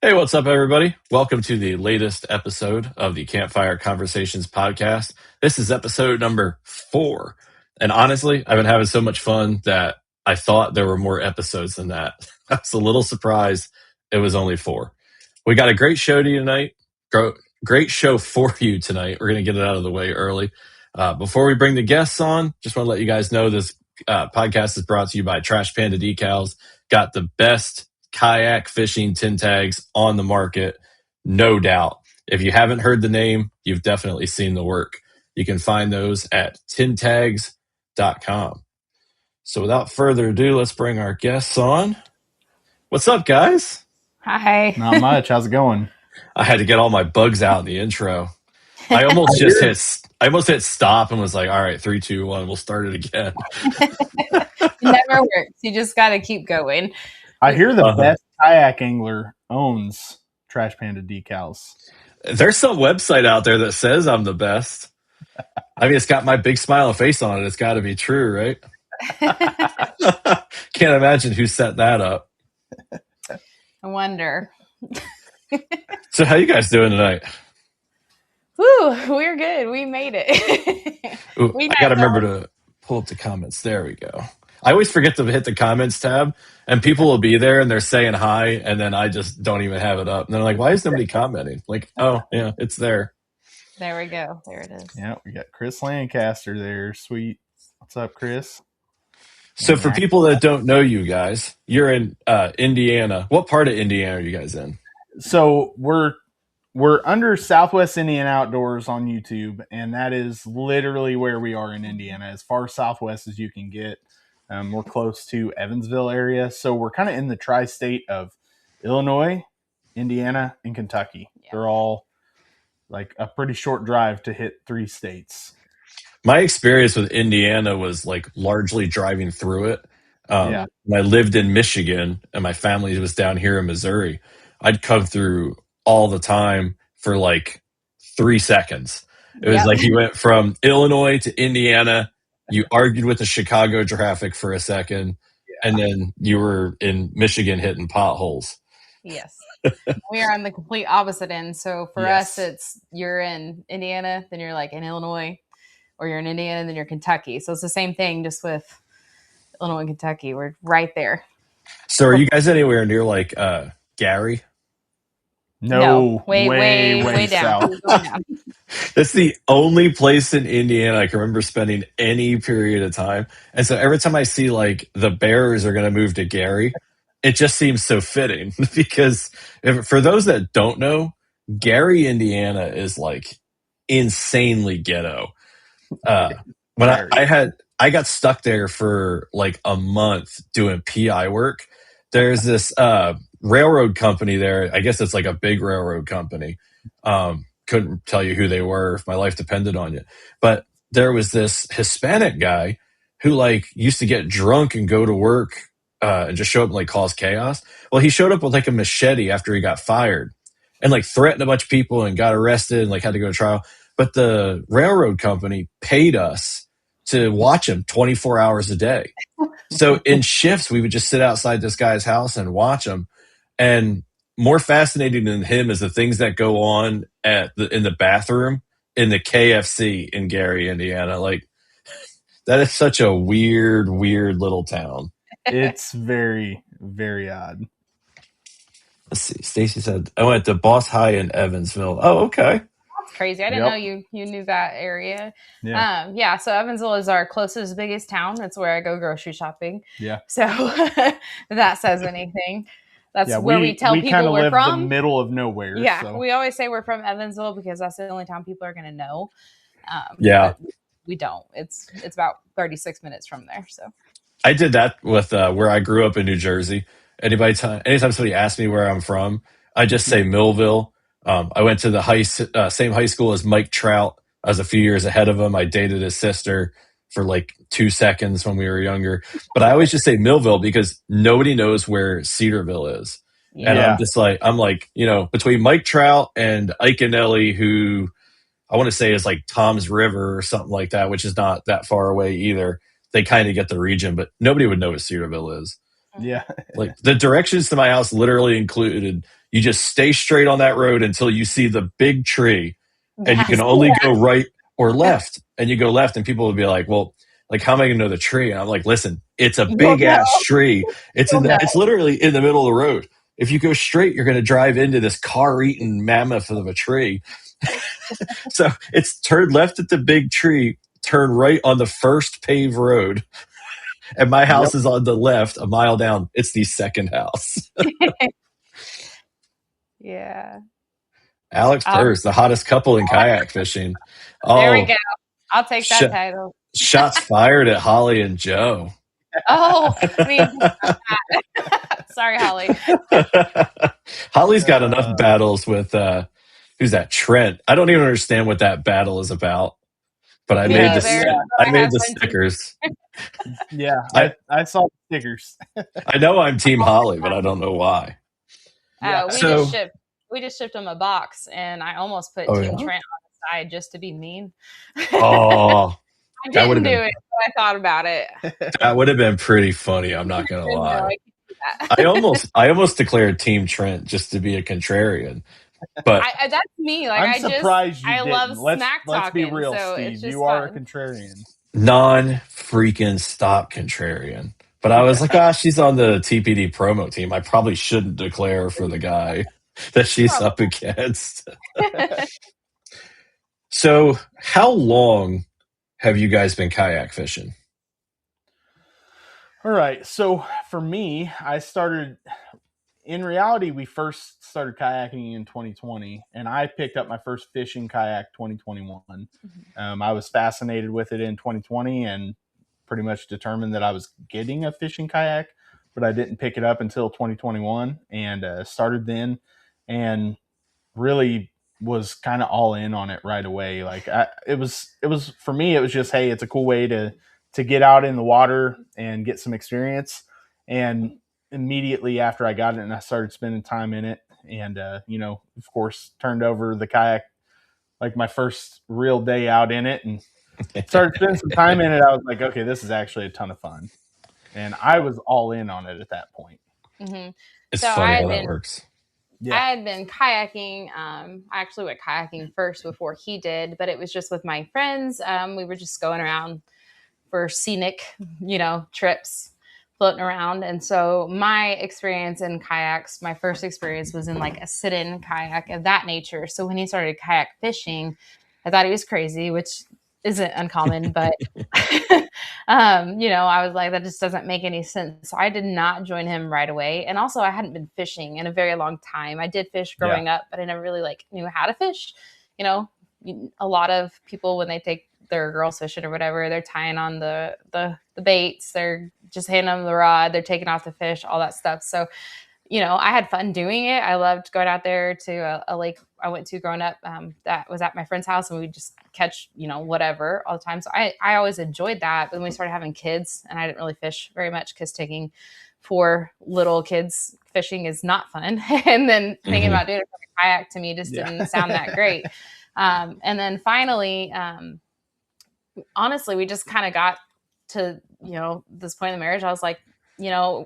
Hey, what's up, everybody? Welcome to the latest episode of the Campfire Conversations podcast. This is episode number 4. And honestly, I've been having so much fun that I thought there were more episodes than that. I was a little surprised it was only 4. We got a great show to you tonight. Great show for you tonight. We're going to get it out of the way early. Before we bring the guests on, just want to let you guys know this podcast is brought to you by Trash Panda Decals. Got the best kayak fishing tin tags on the market, no doubt. If you haven't heard the name, you've definitely seen the work. You can find those at tintags.com. So without further ado, let's bring our guests on. What's up, guys? Hi. Not much. How's it going? I had to get all my bugs out in the intro. I almost hit stop and was like, all right, 3, 2, 1, we'll start it again. It never works. You just got to keep going. I hear the best kayak angler owns Trash Panda decals. There's some website out there that says I'm the best. I mean, it's got my big smiling face on it. It's got to be true, right? Can't imagine who set that up. I wonder. So how you guys doing tonight? Woo, we're good. We made it. Ooh, I got to remember to pull up the comments. There we go. I always forget to hit the comments tab, and people will be there and they're saying hi, and then I just don't even have it up. And they're like, why is nobody commenting? Like, oh, yeah, it's there. There we go. There it is. Yeah, we got Chris Lancaster there. Sweet. What's up, Chris? So for people that don't know you guys, you're in Indiana. What part of Indiana are you guys in? So we're under Southwest Indiana Outdoors on YouTube, and that is literally where we are in Indiana, as far southwest as you can get. We're close to Evansville area, so we're kind of in the tri-state of Illinois, Indiana, and Kentucky. Yeah. They're all like a pretty short drive to hit 3 states. My experience with Indiana was like largely driving through it. When I lived in Michigan and my family was down here in Missouri, I'd come through all the time for like 3 seconds. It was like you went from Illinois to Indiana, you argued with the Chicago traffic for a second, and then you were in Michigan hitting potholes. Yes. We are on the complete opposite end. So for us, it's you're in Indiana, then you're like in Illinois, or you're in Indiana, then you're Kentucky. So it's the same thing, just with Illinois and Kentucky. We're right there. So are you guys anywhere near like Gary? No, way down. That's the only place in Indiana I can remember spending any period of time. And so every time I see like the Bears are going to move to Gary, it just seems so fitting because for those that don't know, Gary, Indiana is like insanely ghetto. When I got stuck there for like a month doing PI work, there's this railroad company there. I guess it's like a big railroad company. Couldn't tell you who they were if my life depended on it. But there was this Hispanic guy who like used to get drunk and go to work and just show up and like cause chaos. Well, he showed up with like a machete after he got fired and like threatened a bunch of people and got arrested and like had to go to trial. But the railroad company paid us to watch him 24 hours a day. So in shifts, we would just sit outside this guy's house and watch him. And more fascinating than him is the things that go on in the bathroom in the KFC in Gary, Indiana. Like that is such a weird little town. It's very, very odd. Let's see. Stacy said, I went to Boss High in Evansville. Oh, okay. That's crazy. I didn't know you knew that area. Yeah. So Evansville is our closest, biggest town. That's where I go grocery shopping. Yeah. So if that says anything. That's where we tell people we're from. The middle of nowhere. Yeah. So. We always say we're from Evansville because that's the only town people are going to know. But we don't. It's about 36 minutes from there. So I did that with where I grew up in New Jersey. Anytime somebody asks me where I'm from, I just say Millville. I went to the same high school as Mike Trout. I was a few years ahead of him. I dated his sister for like 2 seconds when we were younger. But I always just say Millville because nobody knows where Cedarville is. Yeah. And I'm like, you know, between Mike Trout and Ike and Ellie, who I want to say is like Tom's River or something like that, which is not that far away either. They kind of get the region, but nobody would know what Cedarville is. Yeah. Like the directions to my house literally included you just stay straight on that road until you see the big tree, and you can Yes. only go right or left. And you go left, and people would be like, "Well, like how am I going to know the tree?" And I'm like, "Listen, it's a You'll big ass know. tree. You'll know. It's literally in the middle of the road. If you go straight, you're going to drive into this car-eating mammoth of a tree. So it's turn left at the big tree, turn right on the first paved road, and my Yep. house is on the left, a mile down. It's the second house." Yeah. Alex Purse, the hottest couple in kayak fishing. There we Oh, go. I'll take sh- that title. shots fired at Holly and Joe. Oh, I mean, sorry, Holly. Holly's got enough battles with who's that? Trent. I don't even understand what that battle is about. But I Me made neither. the But I I made have the fun too. stickers. Yeah. I I saw the stickers. I know I'm Team Holly, but I don't know why. Yeah. We So just shipped him a box, and I almost put oh Team yeah. Trent on the side just to be mean. Oh, I that would didn't have do been it, but I thought about it. that would have been pretty funny. I'm not gonna No, lie. I can't do that. I almost declared Team Trent just to be a contrarian, but That's me. Like I'm surprised you I love didn't. smack Let's be talking, real, so Steve. it's just You are a fun. contrarian. non freaking stop contrarian. But I was like, she's on the TPD promo team. I probably shouldn't declare for the guy that she's up against. So, how long have you guys been kayak fishing? All right. So for me, I started. In reality, we first started kayaking in 2020, and I picked up my first fishing kayak 2021. I was fascinated with it in 2020 and pretty much determined that I was getting a fishing kayak, but I didn't pick it up until 2021 and started then and really was kind of all in on it right away. Like it was for me, it was just, hey, it's a cool way to get out in the water and get some experience. And immediately after I got it and I started spending time in it and, of course, turned over the kayak like my first real day out in it and started spending some time in it. I was like, okay, this is actually a ton of fun. And I was all in on it at that point. Mm-hmm. It's So funny how that works. Yeah. I had been kayaking. I actually went kayaking first before he did, but it was just with my friends. We were just going around for scenic, trips, floating around. And so my experience in kayaks, my first experience was in like a sit-in kayak of that nature. So when he started kayak fishing, I thought he was crazy, which isn't uncommon, but I was like, that just doesn't make any sense. So I did not join him right away. And also I hadn't been fishing in a very long time. I did fish growing up, but I never really knew how to fish. A lot of people, when they take their girls fishing or whatever, they're tying on the baits, they're just handing them the rod, they're taking off the fish, all that stuff. So I had fun doing it. I loved going out there to a lake I went to growing up that was at my friend's house, and we just catch, whatever all the time. So I always enjoyed that. But when we started having kids, and I didn't really fish very much because taking 4 little kids fishing is not fun. And then thinking about doing it for a kayak to me just didn't sound that great. And then finally, honestly, we just kind of got to, this point in the marriage. I was like,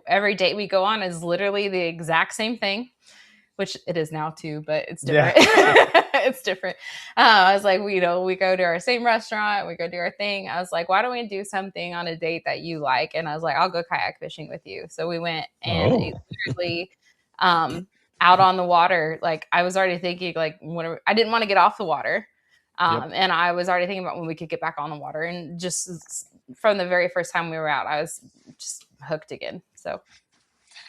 every date we go on is literally the exact same thing, which it is now too, but it's different. Yeah. It's different. I was like, we go to our same restaurant, we go do our thing. I was like, why don't we do something on a date that you like? And I was like, I'll go kayak fishing with you. So we went and literally, out on the water. Like I was already thinking whenever I didn't want to get off the water. And I was already thinking about when we could get back on the water. And just from the very first time we were out, I was just hooked again. So,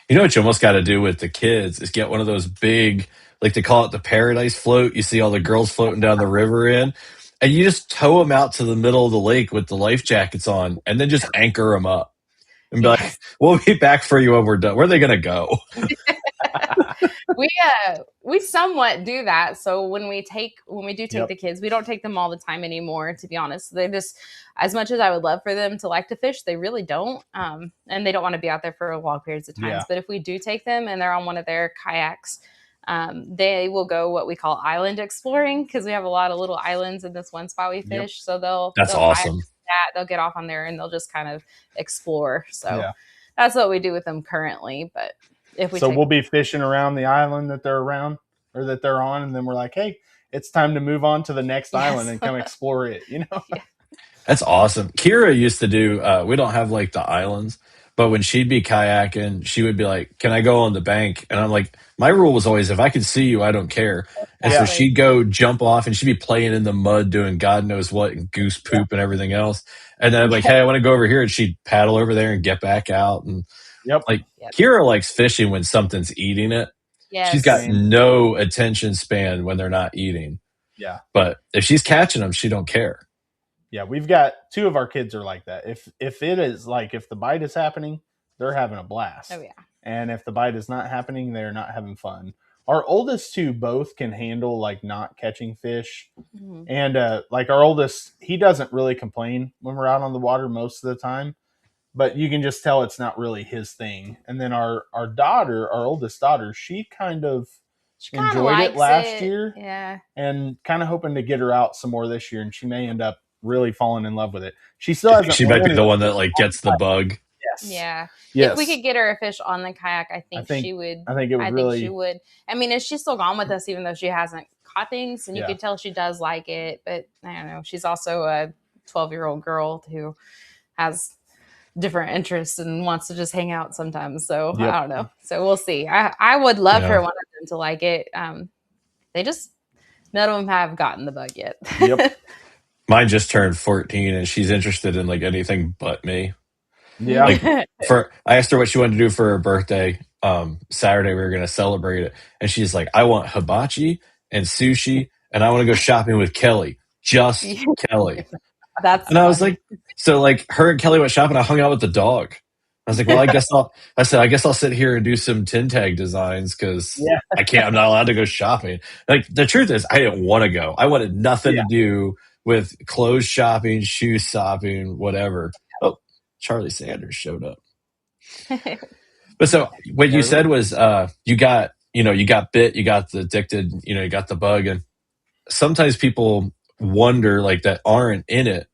what you almost got to do with the kids is get one of those big, like they call it the paradise float. You see all the girls floating down the river in, and you just tow them out to the middle of the lake with the life jackets on, and then just anchor them up and be like, "We'll be back for you when we're done." Where are they going to go? We somewhat do that. So when we do take the kids, we don't take them all the time anymore, to be honest. They just, as much as I would love for them to like to fish, they really don't. And they don't want to be out there for long periods of times. Yeah. But if we do take them and they're on one of their kayaks, they will go what we call island exploring, because we have a lot of little islands in this one spot we fish. So That's awesome. They'll get off on there and they'll just kind of explore. So that's what we do with them currently. But if we we'll be fishing around the island that they're around or that they're on, and then we're like, hey, it's time to move on to the next island and come explore it. Yeah. That's awesome. Kira used to do, we don't have like the islands, but when she'd be kayaking, she would be like, can I go on the bank? And I'm like, my rule was always, if I can see you, I don't care. And so she'd go jump off and she'd be playing in the mud, doing God knows what, and goose poop and everything else. And then I'm like, hey, I want to go over here. And she'd paddle over there and get back out. And like, Kira likes fishing when something's eating it. Yes. She's got no attention span when they're not eating. Yeah. But if she's catching them, she don't care. Yeah, we've got 2 of our kids are like that. If it is like, if the bite is happening, they're having a blast. Oh yeah. And if the bite is not happening, they're not having fun. Our oldest 2 both can handle like not catching fish. Mm-hmm. And like our oldest, he doesn't really complain when we're out on the water most of the time, but you can just tell it's not really his thing. And then our daughter, our oldest daughter, she kind of enjoyed it last year. Yeah. And kind of hoping to get her out some more this year, and she may end up really falling in love with it. She still hasn't. She might be the one that like gets the bug. Yes. Yeah. Yes. If we could get her a fish on the kayak, I think she would. I think it would really. Think she would. I mean, she's still gone with us, even though she hasn't caught things, and you could tell she does like it. But I don't know. She's also a 12-year-old girl who has different interests and wants to just hang out sometimes. So I don't know. So we'll see. I would love for one of them to like it. They just none of them have gotten the bug yet. Yep. Mine just turned 14 and she's interested in like anything but me. Yeah. Like I asked her what she wanted to do for her birthday. Saturday we were going to celebrate it, and she's like, I want hibachi and sushi, and I want to go shopping with Kelly. Just Kelly. That's and funny. I was like, so like her and Kelly went shopping. I hung out with the dog. I was like, well, I guess I'll sit here and do some tin tag designs because I'm not allowed to go shopping. Like the truth is, I didn't want to go. I wanted nothing to do with clothes shopping, shoe shopping, whatever. Oh, Charlie Sanders showed up. But so what you said was you got bit, you got addicted, you got the bug. And sometimes people wonder like that aren't in it.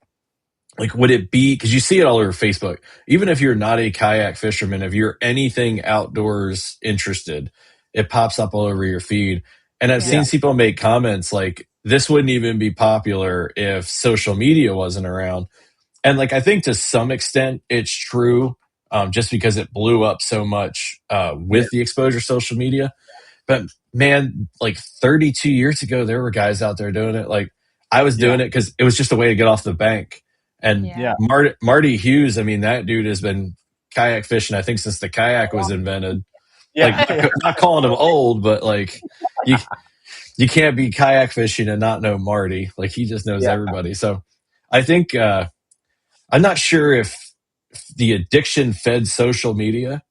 Like, would it be, because you see it all over Facebook, even if you're not a kayak fisherman, if you're anything outdoors interested, it pops up all over your feed. And I've seen people make comments like, this wouldn't even be popular if social media wasn't around. And like, I think to some extent it's true, just because it blew up so much with the exposure of social media. But man, like 32 years ago, there were guys out there doing it. Like I was doing it because it was just a way to get off the bank. And Marty Hughes, I mean, that dude has been kayak fishing, I think, since the kayak was invented. Like, not calling him old, but like you can't be kayak fishing and not know Marty. Like he just knows everybody. So I think I'm not sure if the addiction fed social media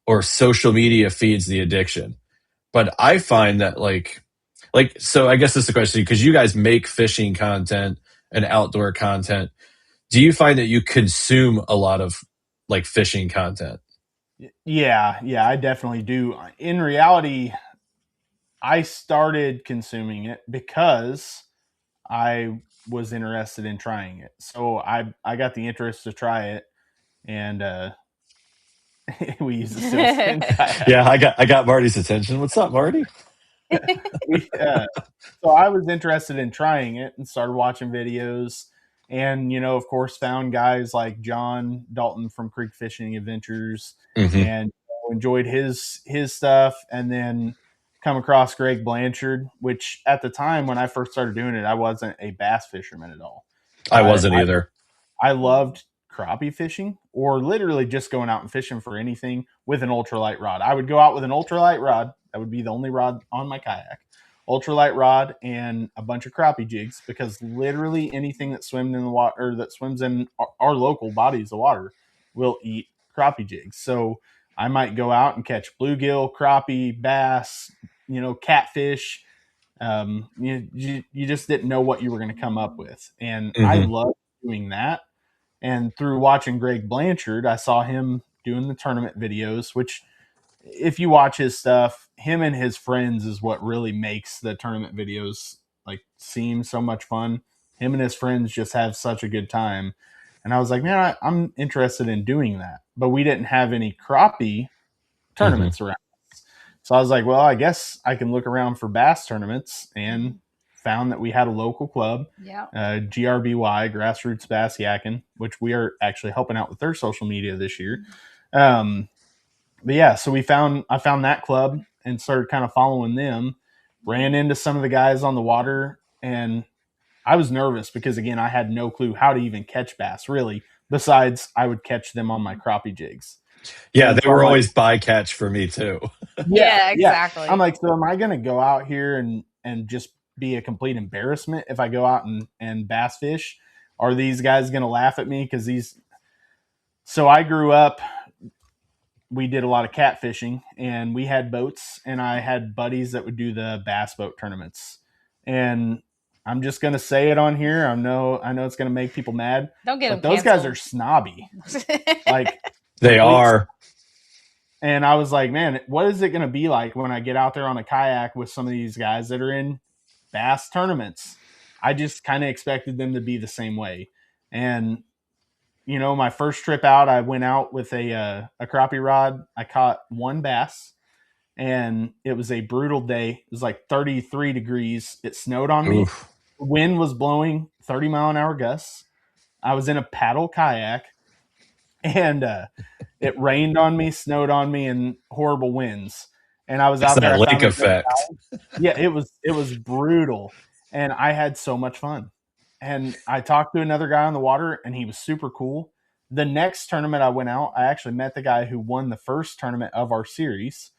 or social media feeds the addiction. But I find that like so I guess this is the question, because you guys make fishing content and outdoor content. Do you find that you consume a lot of like fishing content? Yeah, I definitely do. In reality, I started consuming it because I was interested in trying it. So I got the interest to try it, and we use the Silskin kayak. Yeah, I got Marty's attention. What's up, Marty? So I was interested in trying it and started watching videos. And, of course, found guys like John Dalton from Creek Fishing Adventures and enjoyed his stuff. And then come across Greg Blanchard, which at the time when I first started doing it, I wasn't a bass fisherman at all. I wasn't either. I loved crappie fishing, or literally just going out and fishing for anything with an ultralight rod. I would go out with an ultralight rod. That would be the only rod on my kayak. Ultralight rod and a bunch of crappie jigs, because literally anything that swims in the water, or that swims in our local bodies of water, will eat crappie jigs. So I might go out and catch bluegill, crappie, bass, catfish. You just didn't know what you were going to come up with. And I loved doing that. And through watching Greg Blanchard, I saw him doing the tournament videos, which if you watch his stuff, him and his friends is what really makes the tournament videos like seem so much fun. Him and his friends just have such a good time. And I was like, man, I'm interested in doing that. But we didn't have any crappie tournaments around. So I was like, well, I guess I can look around for bass tournaments, and found that we had a local club, GRBY, Grassroots Bass Yakin, which we are actually helping out with their social media this year. But yeah, so I found that club and started kind of following them, ran into some of the guys on the water, and I was nervous because, again, I had no clue how to even catch bass, really, besides I would catch them on my crappie jigs. Yeah, And they so were I'm like, always bycatch for me too. Yeah, exactly. I'm like, so am I going to go out here and just be a complete embarrassment if I go out and bass fish? Are these guys going to laugh at me? So I grew up, we did a lot of catfishing, and we had boats, and I had buddies that would do the bass boat tournaments. And I'm just going to say it on here. I know it's going to make people mad. Don't get but them those guys are snobby. Like, They are. And I was like, man, what is it going to be like when I get out there on a kayak with some of these guys that are in bass tournaments? I just kind of expected them to be the same way. And, you know, my first trip out, I went out with a crappie rod. I caught one bass, and it was a brutal day. It was like 33 degrees. It snowed on me. Oof. The wind was blowing 30-mile-an-hour gusts. I was in a paddle kayak, and it rained on me, snowed on me, and horrible winds. And I was It's out there. that I lake found effect. yeah, it was brutal, and I had so much fun. And I talked to another guy on the water, and he was super cool. The next tournament I went out, I actually met the guy who won the first tournament of our series,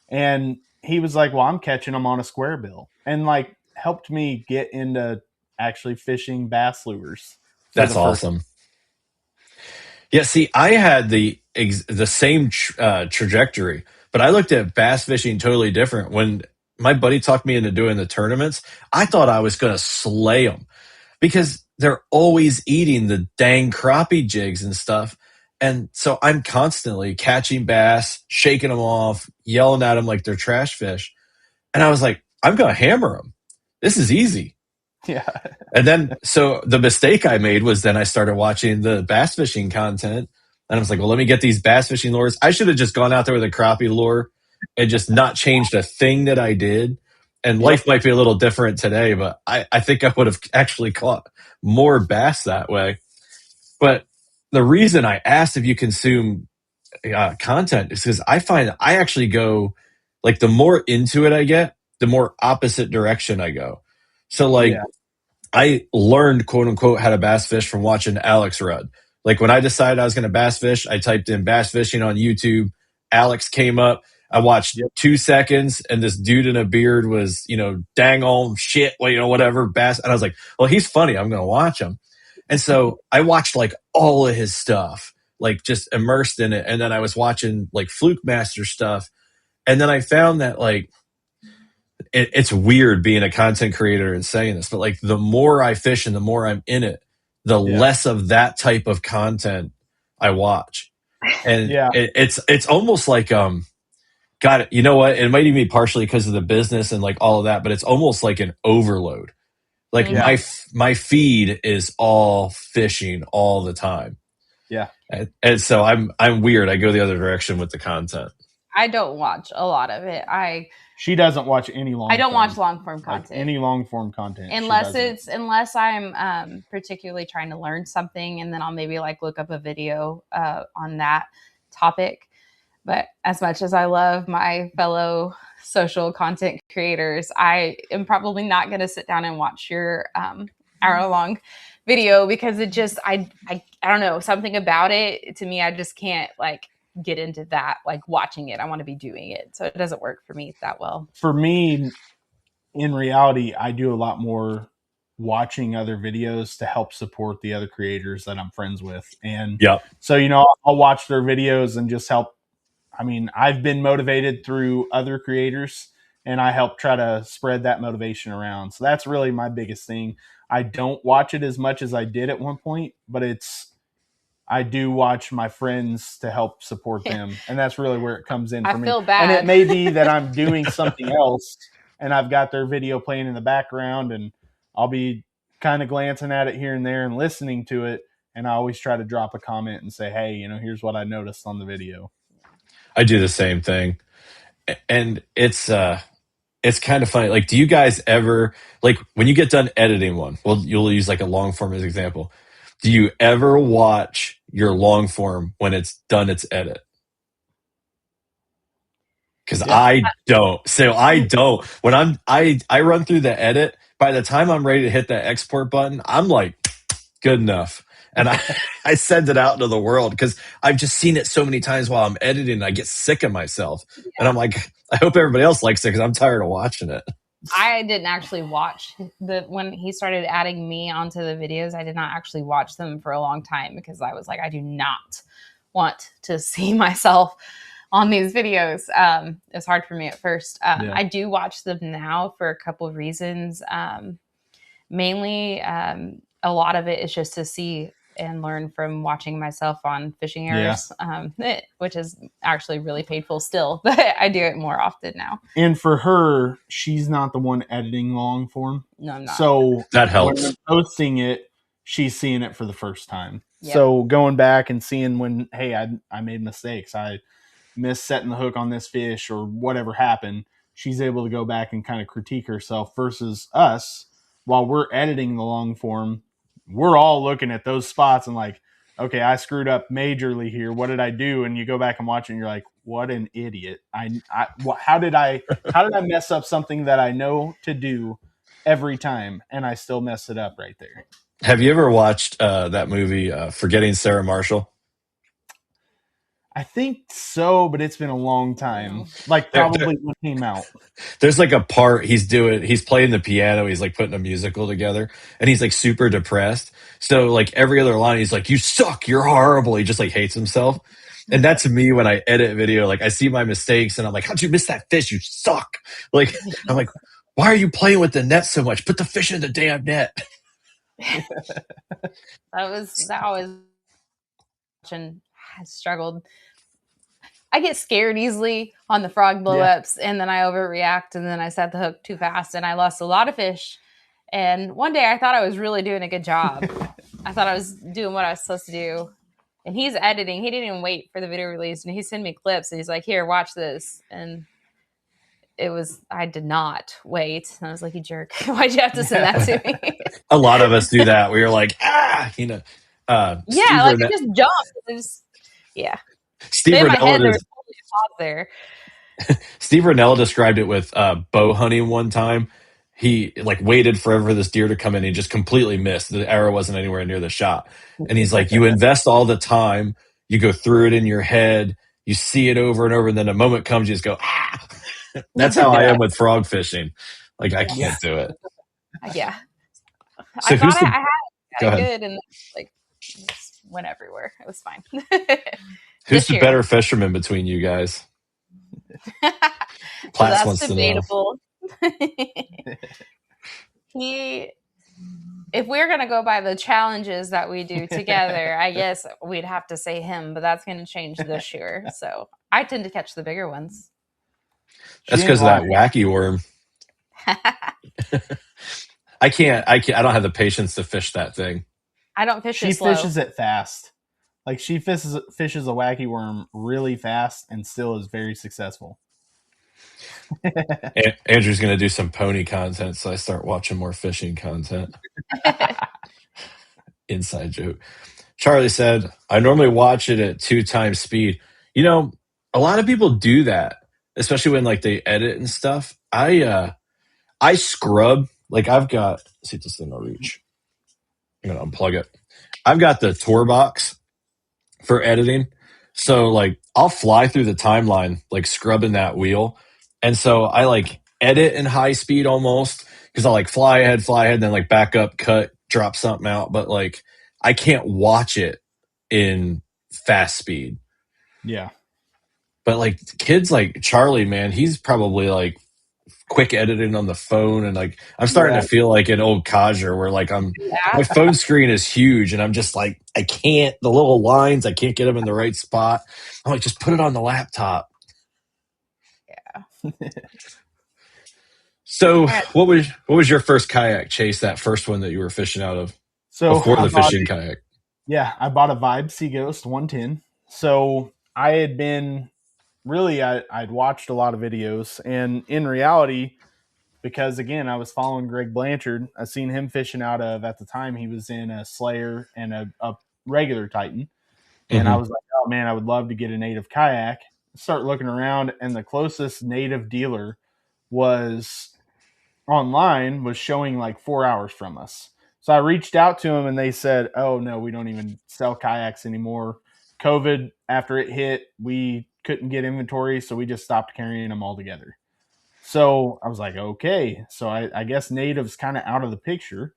and he was like, "Well, I'm catching them on a square bill," and like helped me get into actually fishing bass lures. That's awesome. Yeah, see, I had the same trajectory, but I looked at bass fishing totally different. When my buddy talked me into doing the tournaments, I thought I was going to slay them because they're always eating the dang crappie jigs and stuff. And so I'm constantly catching bass, shaking them off, yelling at them like they're trash fish. And I was like, I'm going to hammer them. This is easy. Yeah. And then, so the mistake I made was then I started watching the bass fishing content, and I was like, well, let me get these bass fishing lures. I should have just gone out there with a crappie lure and just not changed a thing that I did. And life might be a little different today, but I think I would have actually caught more bass that way. But the reason I asked if you consume content is because I find I actually go, like, the more into it I get, the more opposite direction I go. So, like, I learned, quote unquote, how to bass fish from watching Alex Rudd. Like, when I decided I was going to bass fish, I typed in bass fishing on YouTube. Alex came up. I watched 2 seconds, and this dude in a beard was, dang on shit, whatever, bass. And I was like, well, he's funny. I'm going to watch him. And so I watched like all of his stuff, like just immersed in it. And then I was watching like Fluke Master stuff. And then I found that, like, it's weird being a content creator and saying this, but like the more I fish and the more I'm in it, the less of that type of content I watch. And it's almost like, God, you know what? It might even be partially because of the business and like all of that, but it's almost like an overload. Like my feed is all fishing all the time. Yeah. And so I'm weird. I go the other direction with the content. I don't watch a lot of it. She doesn't watch any long. I don't watch long form content. Like any long form content, unless I'm particularly trying to learn something, and then I'll maybe like look up a video on that topic. But as much as I love my fellow social content creators, I am probably not going to sit down and watch your hour-long video because it just I don't know, something about it to me. I just can't like get into that, like watching it. I want to be doing it. So it doesn't work for me that well. For me, in reality, I do a lot more watching other videos to help support the other creators that I'm friends with. And so, I'll watch their videos and just help. I mean, I've been motivated through other creators, and I help try to spread that motivation around. So that's really my biggest thing. I don't watch it as much as I did at one point, but I do watch my friends to help support them. And that's really where it comes in for me. I feel bad. And it may be that I'm doing something else and I've got their video playing in the background, and I'll be kind of glancing at it here and there and listening to it. and I always try to drop a comment and say, hey, here's what I noticed on the video. I do the same thing. And it's kind of funny. Like, do you guys ever, like, when you get done editing one, well, you'll use like a long form as an example. Do you ever watch your long form when it's done its edit? Because I don't. So I don't. When I run through the edit, by the time I'm ready to hit that export button, I'm like, good enough. And I send it out into the world because I've just seen it so many times while I'm editing. And I get sick of myself. Yeah. And I'm like, I hope everybody else likes it because I'm tired of watching it. I didn't actually watch when he started adding me onto the videos. I did not actually watch them for a long time because I was like, I do not want to see myself on these videos. It's hard for me at first. I do watch them now for a couple of reasons. Mainly, a lot of it is just to see and learn from watching myself on fishing errors, which is actually really painful still, but I do it more often now. And for her, she's not the one editing long form. No, I'm not. So that helps. When I'm posting it, she's seeing it for the first time. Yep. So going back and seeing when, hey, I made mistakes. I missed setting the hook on this fish or whatever happened. She's able to go back and kind of critique herself versus us while we're editing the long form. We're all looking at those spots and like, okay, I screwed up majorly here. What did I do? And you go back and watch it and you're like, what an idiot. How did I mess up something that I know to do every time and I still mess it up right there? Have you ever watched that movie, Forgetting Sarah Marshall? I think so, but it's been a long time. Like probably when it came out. There's like a part he's playing the piano, he's like putting a musical together, and he's like super depressed. So like every other line, he's like, "You suck, you're horrible." He just like hates himself. And that's me when I edit video. Like I see my mistakes and I'm like, "How'd you miss that fish? You suck." Like I'm like, "Why are you playing with the net so much? Put the fish in the damn net." that was and I struggled. I get scared easily on the frog blowups, and then I overreact, and then I set the hook too fast, and I lost a lot of fish. And one day I thought I was really doing a good job. I thought I was doing what I was supposed to do. And he's editing. He didn't even wait for the video release, and he sent me clips, and he's like, "Here, watch this." And I did not wait. And I was like, "You jerk. Why'd you have to send that to me?" A lot of us do that. We were like, Steve like I just jumped. Steve Rinella described it with bow hunting one time. He like waited forever for this deer to come in. He just completely missed. The arrow wasn't anywhere near the shot. And he's like, you invest all the time, you go through it in your head, you see it over and over, and then a moment comes, you just go, ah. That's how I am with frog fishing. Like I can't do it. Yeah. So I thought I had it good, and like just went everywhere. It was fine. Who's the better fisherman between you guys? Platts wants debatable. If we're gonna go by the challenges that we do together, I guess we'd have to say him, but that's gonna change this year. So I tend to catch the bigger ones. That's because of that wacky worm. I don't have the patience to fish that thing. I don't fish it slow. She fishes it fast. Like she fishes a wacky worm really fast and still is very successful. Andrew's going to do some pony content, so I start watching more fishing content. Inside joke. Charlie said, I normally watch it at 2 times speed. You know, a lot of people do that, especially when like they edit and stuff. I scrub. Like I've got, let's see if this thing will reach. I'm going to unplug it. I've got the tour box for editing. So like I'll fly through the timeline, like scrubbing that wheel. And so I like edit in high speed almost because I'll like fly ahead, then like back up, cut, drop something out. But like I can't watch it in fast speed. Yeah. But like kids like Charlie, man, he's probably like quick editing on the phone. And like I'm starting to feel like an old codger where like my phone screen is huge and I'm just like, I can't, the little lines, I can't get them in the right spot. I'm like, just put it on the laptop. So what was your first kayak chase, that first one that you were fishing out of before the fishing kayak? Yeah, I bought a Vibe Sea Ghost 110. So I had been really, I'd watched a lot of videos, and in reality, because again, I was following Greg Blanchard, I seen him fishing out of, at the time, he was in a Slayer and a regular Titan. And I Mm-hmm. was like, oh man, I would love to get a native kayak. Start looking around, and the closest native dealer was online, was showing like 4 hours from us. So I reached out to them, and they said, oh no, we don't even sell kayaks anymore. COVID, after it hit, we couldn't get inventory, so we just stopped carrying them altogether. So I was like, okay, so I guess native's kind of out of the picture.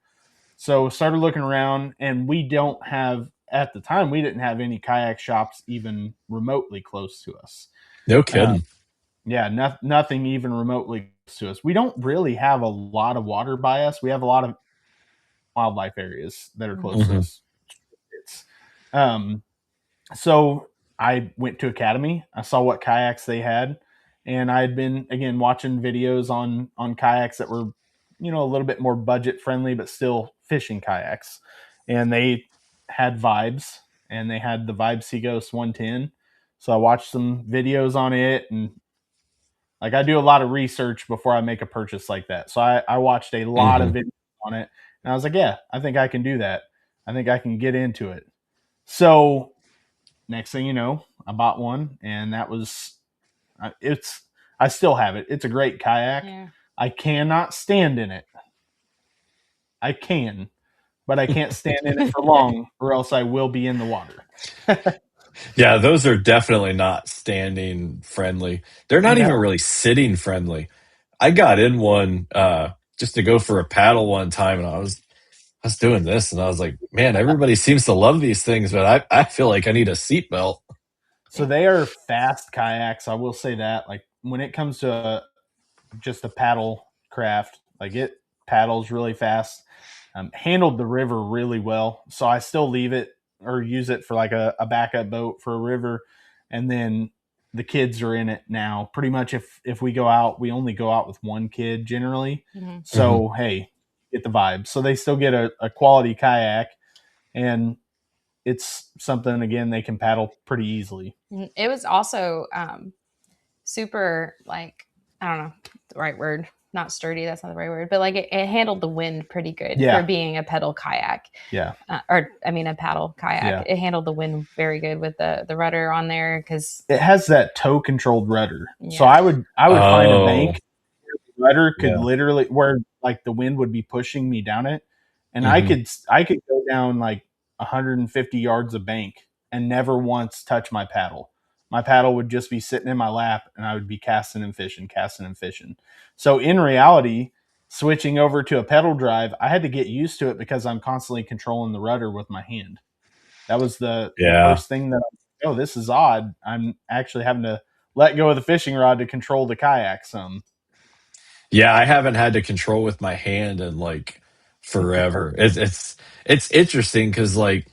So started looking around, and we don't have, at the time, we didn't have any kayak shops even remotely close to us. No Um, kidding. yeah, nothing even remotely close to us. We don't really have a lot of water by us. We have a lot of wildlife areas that are close to Mm-hmm. us. It's, um, so I went to Academy. I saw what kayaks they had, and I had been again watching videos on kayaks that were, a little bit more budget friendly, but still fishing kayaks. And they had Vibes, and they had the Vibe Seaghost 110. So I watched some videos on it, and like I do a lot of research before I make a purchase like that. So I watched a lot of Mm-hmm. videos on it, and I was like, yeah, I think I can do that. I think I can get into it. So next thing you know, I bought one, and that was it's. I still have it. It's a great kayak. Yeah. I cannot stand in it. I can, but I can't stand in it for long, or else I will be in the water. Yeah, those are definitely not standing friendly. They're not even No, really sitting friendly. I got in one just to go for a paddle one time, and I was doing this, and I was like, man, everybody seems to love these things, but I feel like I need a seatbelt. so they are fast kayaks. I will say that. Like when it comes to just a paddle craft, like it paddles really fast. Handled the river really well, so I still leave it or use it for like a backup boat for a river. And then the kids are in it now. Pretty much, if we go out, we only go out with one kid generally. Mm-hmm. Hmm. So hey, get the vibe. So they still get a quality kayak, and it's something again they can paddle pretty easily. It was also super, like, I don't know the right word, not sturdy, that's not the right word, but like it handled the wind pretty good for Yeah, being a pedal kayak. yeah, Or I mean a paddle kayak. yeah. It handled the wind very good with the rudder on there, because It has that tow controlled rudder. So yeah. I would find a Oh, bank where the rudder could yeah. literally, where like the wind would be pushing me down it, and I Hmm. could I could go down like 150 yards of bank and never once touch my paddle. My paddle would just be sitting in my lap, and I would be casting and fishing, casting and fishing. So in reality, switching over to a pedal drive, I had to get used to it because I'm constantly controlling the rudder with my hand. That was the Yeah. first thing that I was like, oh, this is odd. I'm actually having to let go of the fishing rod to control the kayak some. Yeah, I haven't had to control with my hand in like forever. It's interesting because like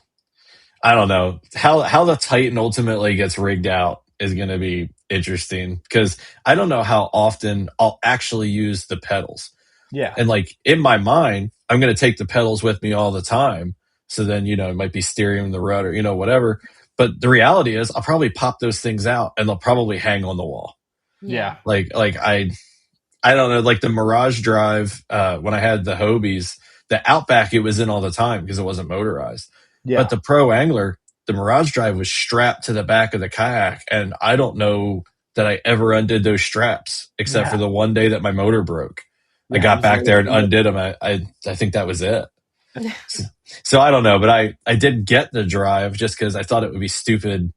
I don't know how the Titan ultimately gets rigged out is going to be interesting because I don't know how often I'll actually use the pedals. Yeah. And like in my mind, I'm going to take the pedals with me all the time. So then, it might be steering the rudder, whatever. But the reality is I'll probably pop those things out and they'll probably hang on the wall. Yeah. Yeah. Like I don't know, like the Mirage Drive, when I had the Hobies, the Outback it was in all the time because it wasn't motorized. But Yeah. the Pro Angler, the Mirage Drive was strapped to the back of the kayak. And I don't know that I ever undid those straps except for Yeah. the one day that my motor broke. I Yeah. It got was back there and literally undid them. I think that was it. So I don't know, but I did get the drive just because I thought it would be stupid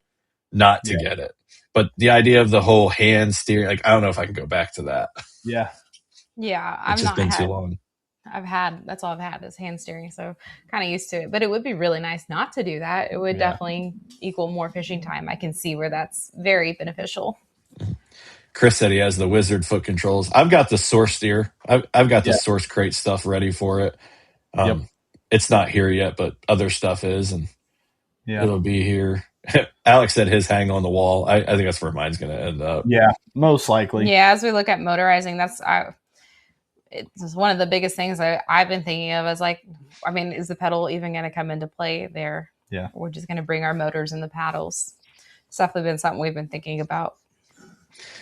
not to yeah. get it. But the idea of the whole hand steering, like I don't know if I can go back to that. Yeah. Yeah. It's just been too long. That's all I've had is hand steering, so kind of used to it. But it would be really nice not to do that. It would Yeah. definitely equal more fishing time. I can see where that's very beneficial. Chris said he has the wizard foot controls. I've got the source steer. I've got the Yeah. source crate stuff ready for it. Yep. It's not here yet, but other stuff is, and Yeah. it'll be here. Alex said his hang on the wall. I think that's where mine's going to end up. Yeah. Most likely. Yeah, as we look at motorizing, it's one of the biggest things I've been thinking of. Is like, I mean, is the pedal even going to come into play there? Yeah. We're just going to bring our motors and the paddles. It's definitely been something we've been thinking about.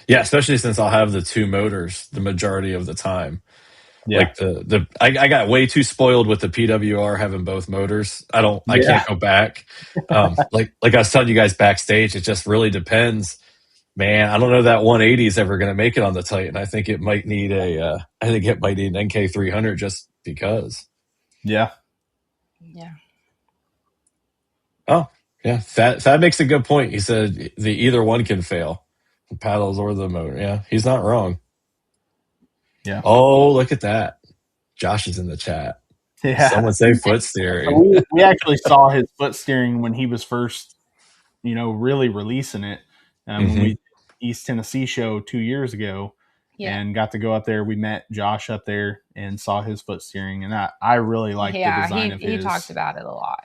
Yeah, especially since I'll have the 2 motors the majority of the time. Yeah. Like I got way too spoiled with the PWR having both motors. I can't go back. Like I was telling you guys backstage, it just really depends. Man, I don't know that 180 is ever going to make it on the Titan. I think it might need an NK300 just because. Yeah. Yeah. Oh, yeah. That makes a good point. He said either one can fail, the paddles or the motor. Yeah, he's not wrong. Yeah. Oh, look at that. Josh is in the chat. Yeah. Someone say foot steering. So we actually saw his foot steering when he was first, really releasing it. When we East Tennessee show 2 years ago, and got to go up there. We met Josh up there and saw his foot steering, and I really like the design of his. He talked about it a lot.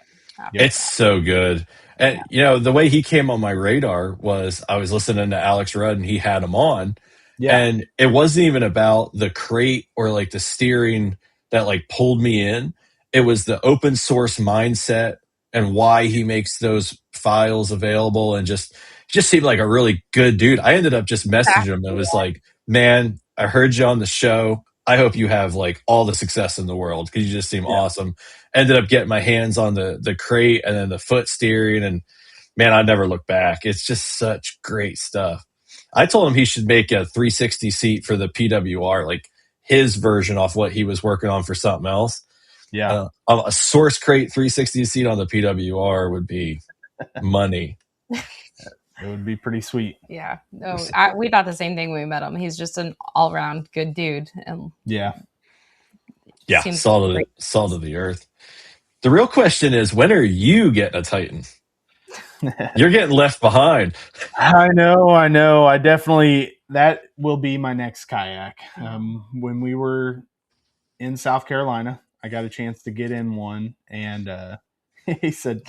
It's so good. And the way he came on my radar was I was listening to Alex Rudd and he had him on. Yeah. And it wasn't even about the crate or like the steering that like pulled me in. It was the open source mindset and why he makes those files available, and just seemed like a really good dude. I ended up just messaging him and was like, man, I heard you on the show. I hope you have like all the success in the world because you just seem awesome. Ended up getting my hands on the crate and then the foot steering, and man, I never looked back. It's just such great stuff. I told him he should make a 360 seat for the PWR, like his version off what he was working on for something else. Yeah. A source crate 360 seat on the PWR would be money. It would be pretty sweet. Yeah. No, we thought the same thing when we met him. He's just an all-around good dude. And yeah. Salt of the earth. The real question is, when are you getting a Titan? You're getting left behind. I know. I definitely, that will be my next kayak. When we were in South Carolina, I got a chance to get in one, and he said,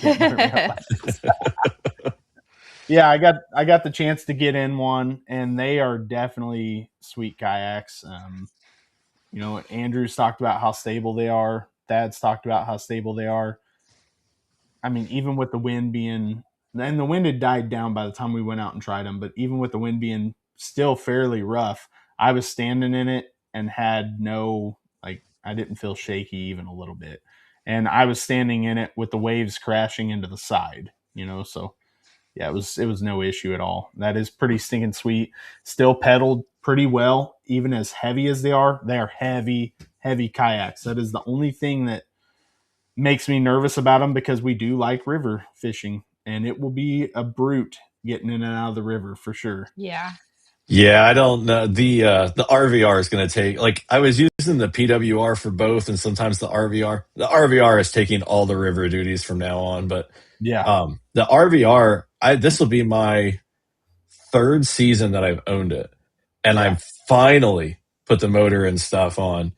yeah, I got the chance to get in one, and they are definitely sweet kayaks. Andrew's talked about how stable they are. Dad's talked about how stable they are. I mean, even with the wind being, and the wind had died down by the time we went out and tried them, but even with the wind being still fairly rough, I was standing in it and had I didn't feel shaky even a little bit. And I was standing in it with the waves crashing into the side, so yeah, it was no issue at all. That is pretty stinking sweet. Still pedaled pretty well, even as heavy as they are. They are heavy, heavy kayaks. That is the only thing that makes me nervous about them, because we do like river fishing, and it will be a brute getting in and out of the river for sure. Yeah. Yeah, I don't know. The RVR is going to take, like, I was using the PWR for both, and sometimes the RVR. The RVR is taking all the river duties from now on, but yeah, the RVR, this will be my 3rd season that I've owned it, and I've finally put the motor and stuff on.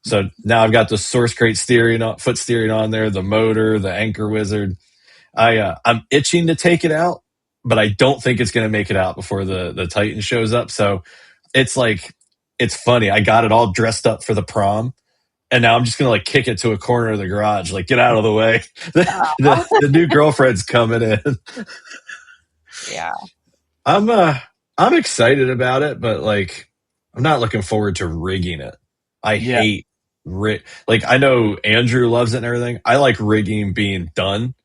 So now I've got the source crate foot steering on there, the motor, the anchor wizard. I'm itching to take it out, but I don't think it's going to make it out before the Titan shows up. So it's funny. I got it all dressed up for the prom, and now I'm just going to kick it to a corner of the garage, get out of the way. The new girlfriend's coming in. Yeah. I'm excited about it, but I'm not looking forward to rigging it. I hate I know Andrew loves it and everything. I like rigging being done.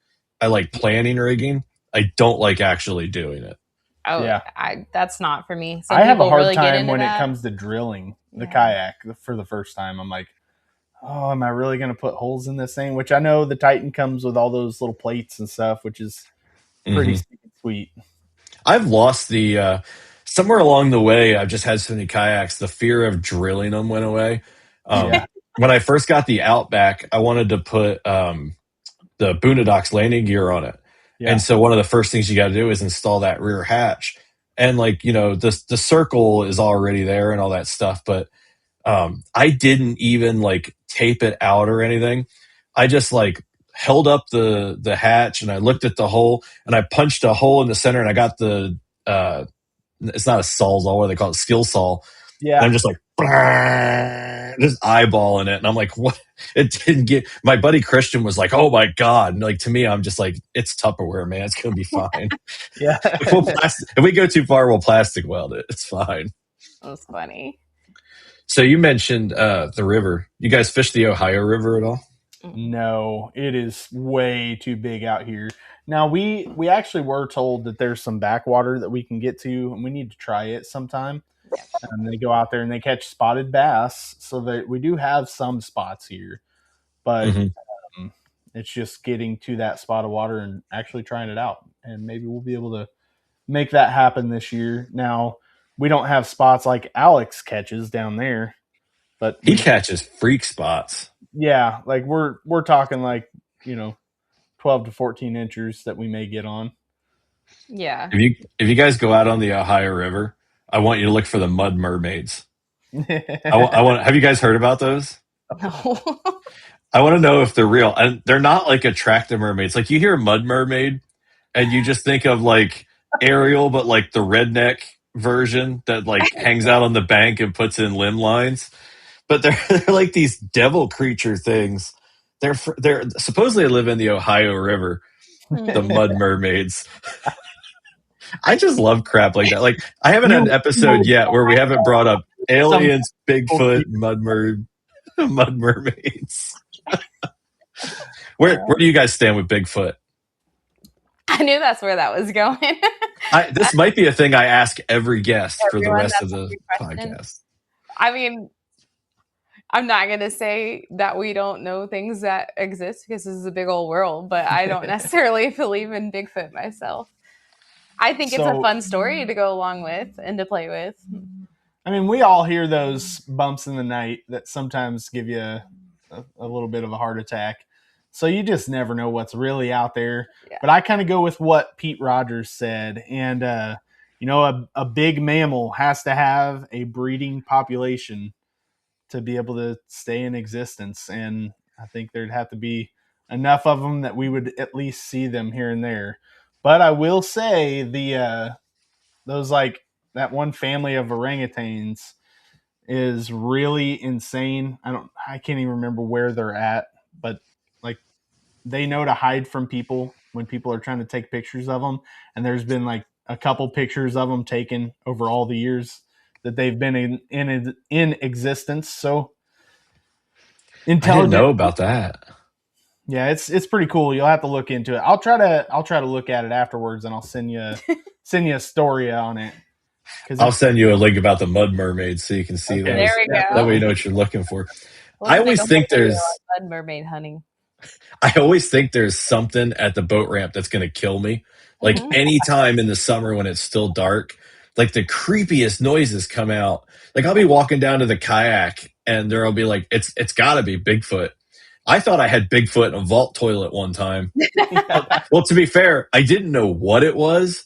I like planning rigging. I don't like actually doing it. Oh, yeah. That's not for me. I have a hard time when it comes to drilling the kayak for the first time. I'm like, oh, am I really going to put holes in this thing? Which I know the Titan comes with all those little plates and stuff, which is pretty sweet. I've lost the somewhere along the way. I've just had so many kayaks. The fear of drilling them went away. When I first got the Outback, I wanted to put the Boondocks landing gear on it. Yeah. And so one of the first things you got to do is install that rear hatch. And the circle is already there and all that stuff. But I didn't even tape it out or anything. I just held up the hatch, and I looked at the hole, and I punched a hole in the center, and I got the it's not a sawzall, what do they call it, skill saw. Yeah. And I'm just just eyeballing it, and I'm like, what? It didn't get. My buddy Christian was like, oh my god, and like to me, I'm just like, it's Tupperware, man. It's gonna be fine. Yeah. If we go too far, we'll plastic weld it. It's fine. That's funny. So you mentioned the river. You guys fish the Ohio River at all? No, it is way too big out here. Now we actually were told that there's some backwater that we can get to, and we need to try it sometime. And they go out there and they catch spotted bass, so that we do have some spots here, but it's just getting to that spot of water and actually trying it out. And maybe we'll be able to make that happen this year. Now we don't have spots like Alex catches down there, but he catches freak spots. Yeah, like we're talking like 12 to 14 inches that we may get on. Yeah. If you guys go out on the Ohio River, I want you to look for the mud mermaids. I want. Have you guys heard about those? No. I want to know if they're real, and they're not like attractive mermaids. Like you hear mud mermaid, and you just think of like Ariel, but like the redneck version that like hangs out on the bank and puts in limb lines. But they're like these devil creature things. They're supposedly live in the Ohio River. The mud mermaids. I just love crap like that. Like I haven't had an episode yet where we haven't brought up aliens, Bigfoot, mud mermaids. Where do you guys stand with Bigfoot? I knew that's where that was going. This might be a thing I ask every guest for the rest of the podcast. I mean, I'm not going to say that we don't know things that exist because this is a big old world, but I don't necessarily believe in Bigfoot myself. I think it's a fun story to go along with and to play with. I mean, we all hear those bumps in the night that sometimes give you a little bit of a heart attack. So you just never know what's really out there. Yeah. But I kind of go with what Pete Rogers said. And, a big mammal has to have a breeding population to be able to stay in existence. And I think there'd have to be enough of them that we would at least see them here and there. But I will say those like that one family of orangutans is really insane. I can't even remember where they're at, but like they know to hide from people when people are trying to take pictures of them. And there's been like a couple pictures of them taken over all the years that they've been in existence. So intelligent. I didn't know about that. Yeah, it's pretty cool. You'll have to look into it. I'll try to look at it afterwards, and I'll send you a story on it. I'll send you a link about the mud mermaids so you can see those. There we go. That way you know what you're looking for. I always think there's mud mermaid hunting. I always think there's something at the boat ramp that's going to kill me. Like anytime in the summer when it's still dark, like the creepiest noises come out. Like I'll be walking down to the kayak and there'll be like, it's got to be Bigfoot. I thought I had Bigfoot in a vault toilet one time. Well, to be fair, I didn't know what it was.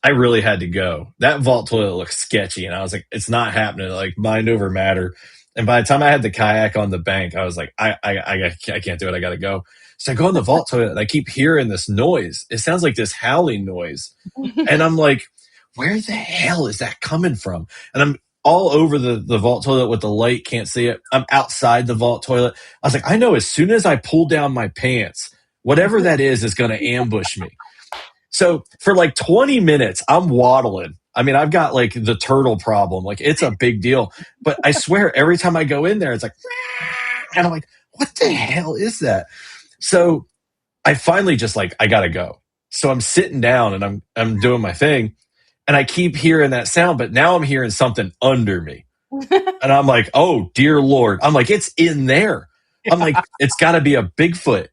I really had to go. That vault toilet looked sketchy, and I was like, it's not happening. Like mind over matter. And by the time I had the kayak on the bank, I was like, I can't do it. I got to go. So I go in the vault toilet, and I keep hearing this noise. It sounds like this howling noise. And I'm like, where the hell is that coming from? And I'm all over the vault toilet with the light, can't see it. I'm outside the vault toilet. I was like, I know as soon as I pull down my pants, whatever that is going to ambush me. So for like 20 minutes, I'm waddling. I mean, I've got like the turtle problem. Like it's a big deal. But I swear every time I go in there, it's like, and I'm like, what the hell is that? So I finally just like, I got to go. So I'm sitting down and I'm doing my thing. And I keep hearing that sound, but now I'm hearing something under me. And I'm like, oh, dear Lord. I'm like, it's in there. I'm like, it's got to be a Bigfoot.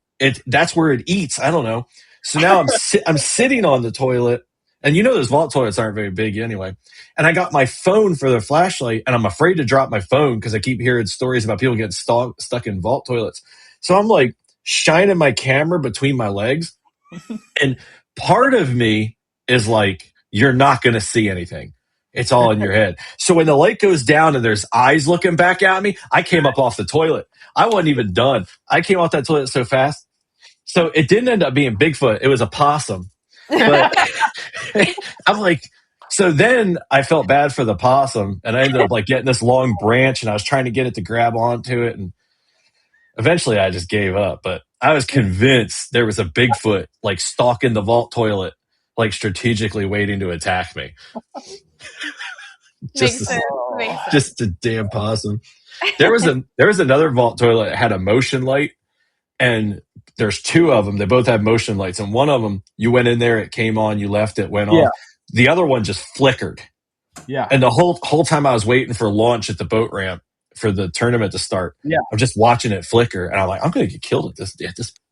That's where it eats. I don't know. So now I'm sitting on the toilet. And you know those vault toilets aren't very big anyway. And I got my phone for the flashlight, and I'm afraid to drop my phone because I keep hearing stories about people getting stuck in vault toilets. So I'm like shining my camera between my legs. And part of me is like, you're not going to see anything. It's all in your head. So when the light goes down and there's eyes looking back at me, I came up off the toilet. I wasn't even done. I came off that toilet so fast. So it didn't end up being Bigfoot. It was a possum. But I'm like, So then I felt bad for the possum, and I ended up like getting this long branch, and I was trying to get it to grab onto it, and eventually I just gave up. But I was convinced there was a Bigfoot like stalking the vault toilet, like strategically waiting to attack me. Makes sense. Just a damn possum. There was another vault toilet that had a motion light, and there's two of them. They both have motion lights, and one of them, you went in there, it came on, you left, it went off. The other one just flickered. Yeah. And the whole time I was waiting for launch at the boat ramp for the tournament to start, I'm just watching it flicker, and I'm like, I'm going to get killed at this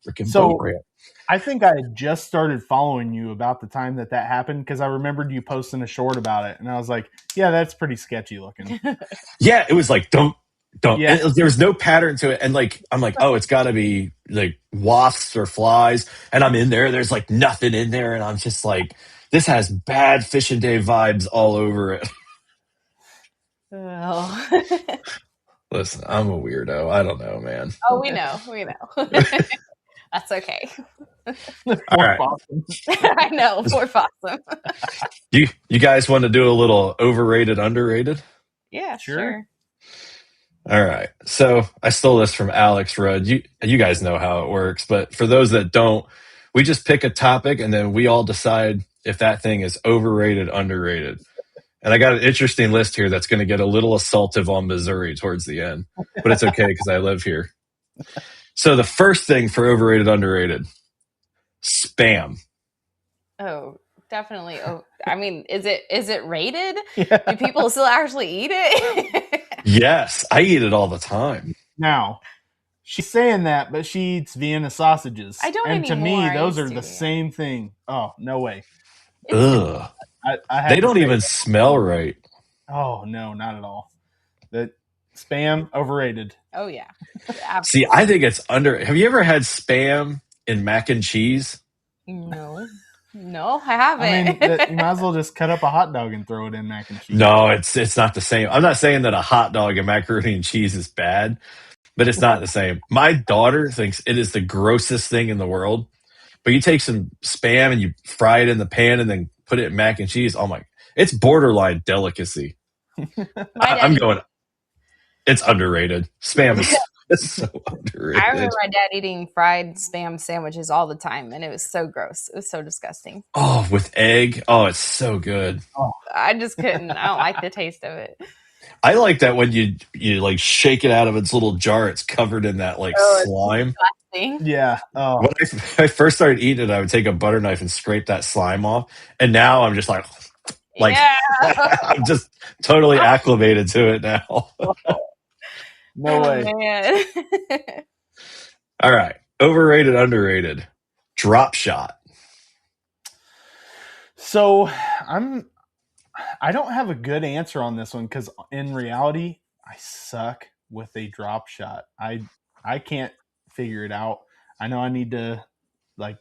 freaking boat ramp. I think I had just started following you about the time that happened, because I remembered you posting a short about it, and I was like, yeah, that's pretty sketchy looking. Yeah, it was like, don't. Yeah. There was no pattern to it. And like, I'm like, oh, it's got to be like wasps or flies. And I'm in there. There's like nothing in there. And I'm just like, this has bad fishing day vibes all over it. Oh. Listen, I'm a weirdo. I don't know, man. Oh, we know. That's okay. All right. I know, poor possum. You guys want to do a little overrated, underrated? Yeah, sure. All right. So I stole this from Alex Rudd. You guys know how it works, but for those that don't, we just pick a topic and then we all decide if that thing is overrated, underrated. And I got an interesting list here that's going to get a little assaultive on Missouri towards the end, but it's okay because I live here. So the first thing for overrated, underrated, spam. Oh, definitely. Oh, I mean, is it rated? Yeah. Do people still actually eat it? Yes, I eat it all the time. Now, she's saying that, but she eats Vienna sausages. I don't and anymore. To me, those are the same thing. Oh, no way. Ugh. They don't even smell right. Oh, no, not at all. The spam, overrated. Oh, yeah. Absolutely. See, I think it's Have you ever had spam in mac and cheese? No, I haven't. I mean, you might as well just cut up a hot dog and throw it in mac and cheese. No, it's not the same. I'm not saying that a hot dog and macaroni and cheese is bad, but it's not the same. My daughter thinks it is the grossest thing in the world. But you take some spam and you fry it in the pan and then put it in mac and cheese. Oh my, it's borderline delicacy. I'm going, it's underrated. Spam is so underrated. I remember my dad eating fried spam sandwiches all the time, and it was so gross. It was so disgusting. Oh, with egg. Oh, it's so good. Oh, I just couldn't. I don't like the taste of it. I like that when you like shake it out of its little jar, it's covered in that like slime. Yeah. Oh. When I first started eating it, I would take a butter knife and scrape that slime off, and now I'm just like yeah. I'm just totally acclimated to it now. No way. Man. All right. Overrated, underrated. Drop shot. So I don't have a good answer on this one because in reality, I suck with a drop shot. I can't figure it out. I know I need to like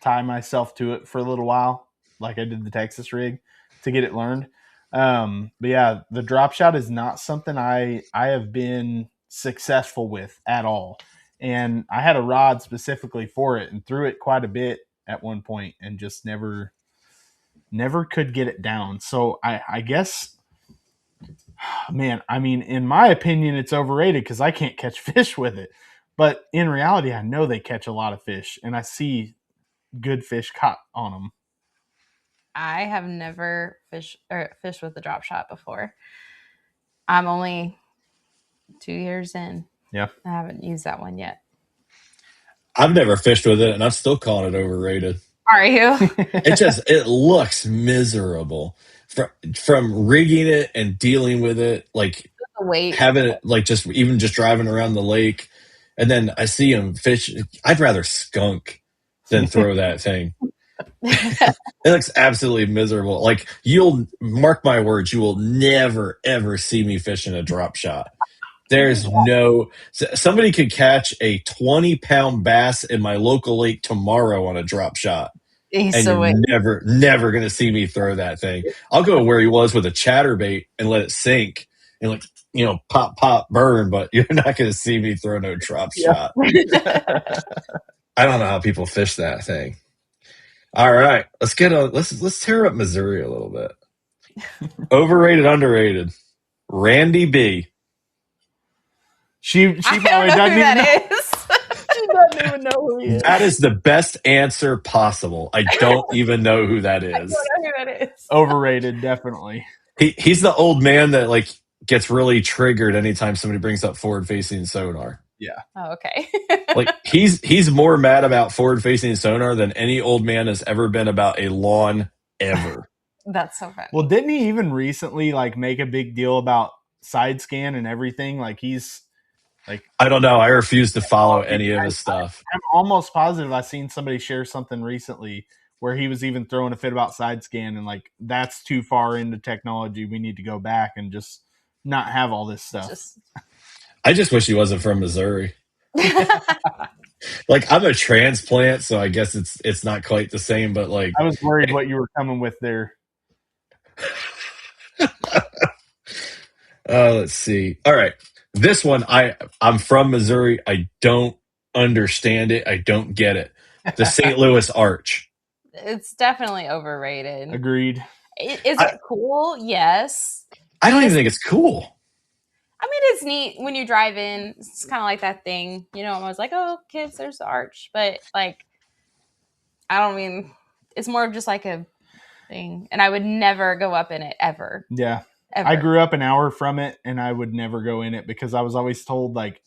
tie myself to it for a little while, like I did the Texas rig, to get it learned. But yeah, the drop shot is not something I have been successful with at all. And I had a rod specifically for it and threw it quite a bit at one point and just never could get it down. So I guess, man, I mean, in my opinion, it's overrated because I can't catch fish with it. But in reality, I know they catch a lot of fish and I see good fish caught on them. I have never fished with the drop shot before. I'm only 2 years in. Yeah. I haven't used that one yet. I've never fished with it and I'm still calling it overrated. Are you? It looks miserable from rigging it and dealing with it, like having it, like just driving around the lake. And then I see them fish. I'd rather skunk than throw that thing. It looks absolutely miserable. Like, you'll mark my words, you will never ever see me fishing a drop shot. There's somebody could catch a 20-pound bass in my local lake tomorrow on a drop shot. You're never going to see me throw that thing. I'll go where he was with a chatterbait and let it sink and like, pop, pop, burn, but you're not going to see me throw no drop shot. I don't know how people fish that thing. All right, let's tear up Missouri a little bit. Overrated, underrated. Randy B. She I probably don't know doesn't who even know. that is. She doesn't even know who he is. That is the best answer possible. I don't even know who that I is. don't know who that is. Overrated, definitely. He's the old man that like gets really triggered anytime somebody brings up forward facing sonar. Yeah. Oh, okay. Like he's more mad about forward facing sonar than any old man has ever been about a lawn ever. That's so funny. Well, didn't he even recently like make a big deal about side scan and everything? Like he's like, I don't know. I refuse to follow any of his stuff. I'm almost positive I seen somebody share something recently where he was even throwing a fit about side scan and like that's too far into technology. We need to go back and just not have all this stuff. I just wish he wasn't from Missouri. Like I'm a transplant, so I guess it's not quite the same. But like I was worried what you were coming with there. Let's see. All right, this one I'm from Missouri. I don't understand it. I don't get it. The St. Louis Arch. It's definitely overrated. Agreed. Is it cool? Yes. I don't even think it's cool. I mean, it's neat when you drive in. It's kind of like that thing, you know. I was like, "Oh, kids, there's the arch," but like, I don't mean. It's more of just like a thing, and I would never go up in it ever. Yeah, ever. I grew up an hour from it, and I would never go in it because I was always told, like,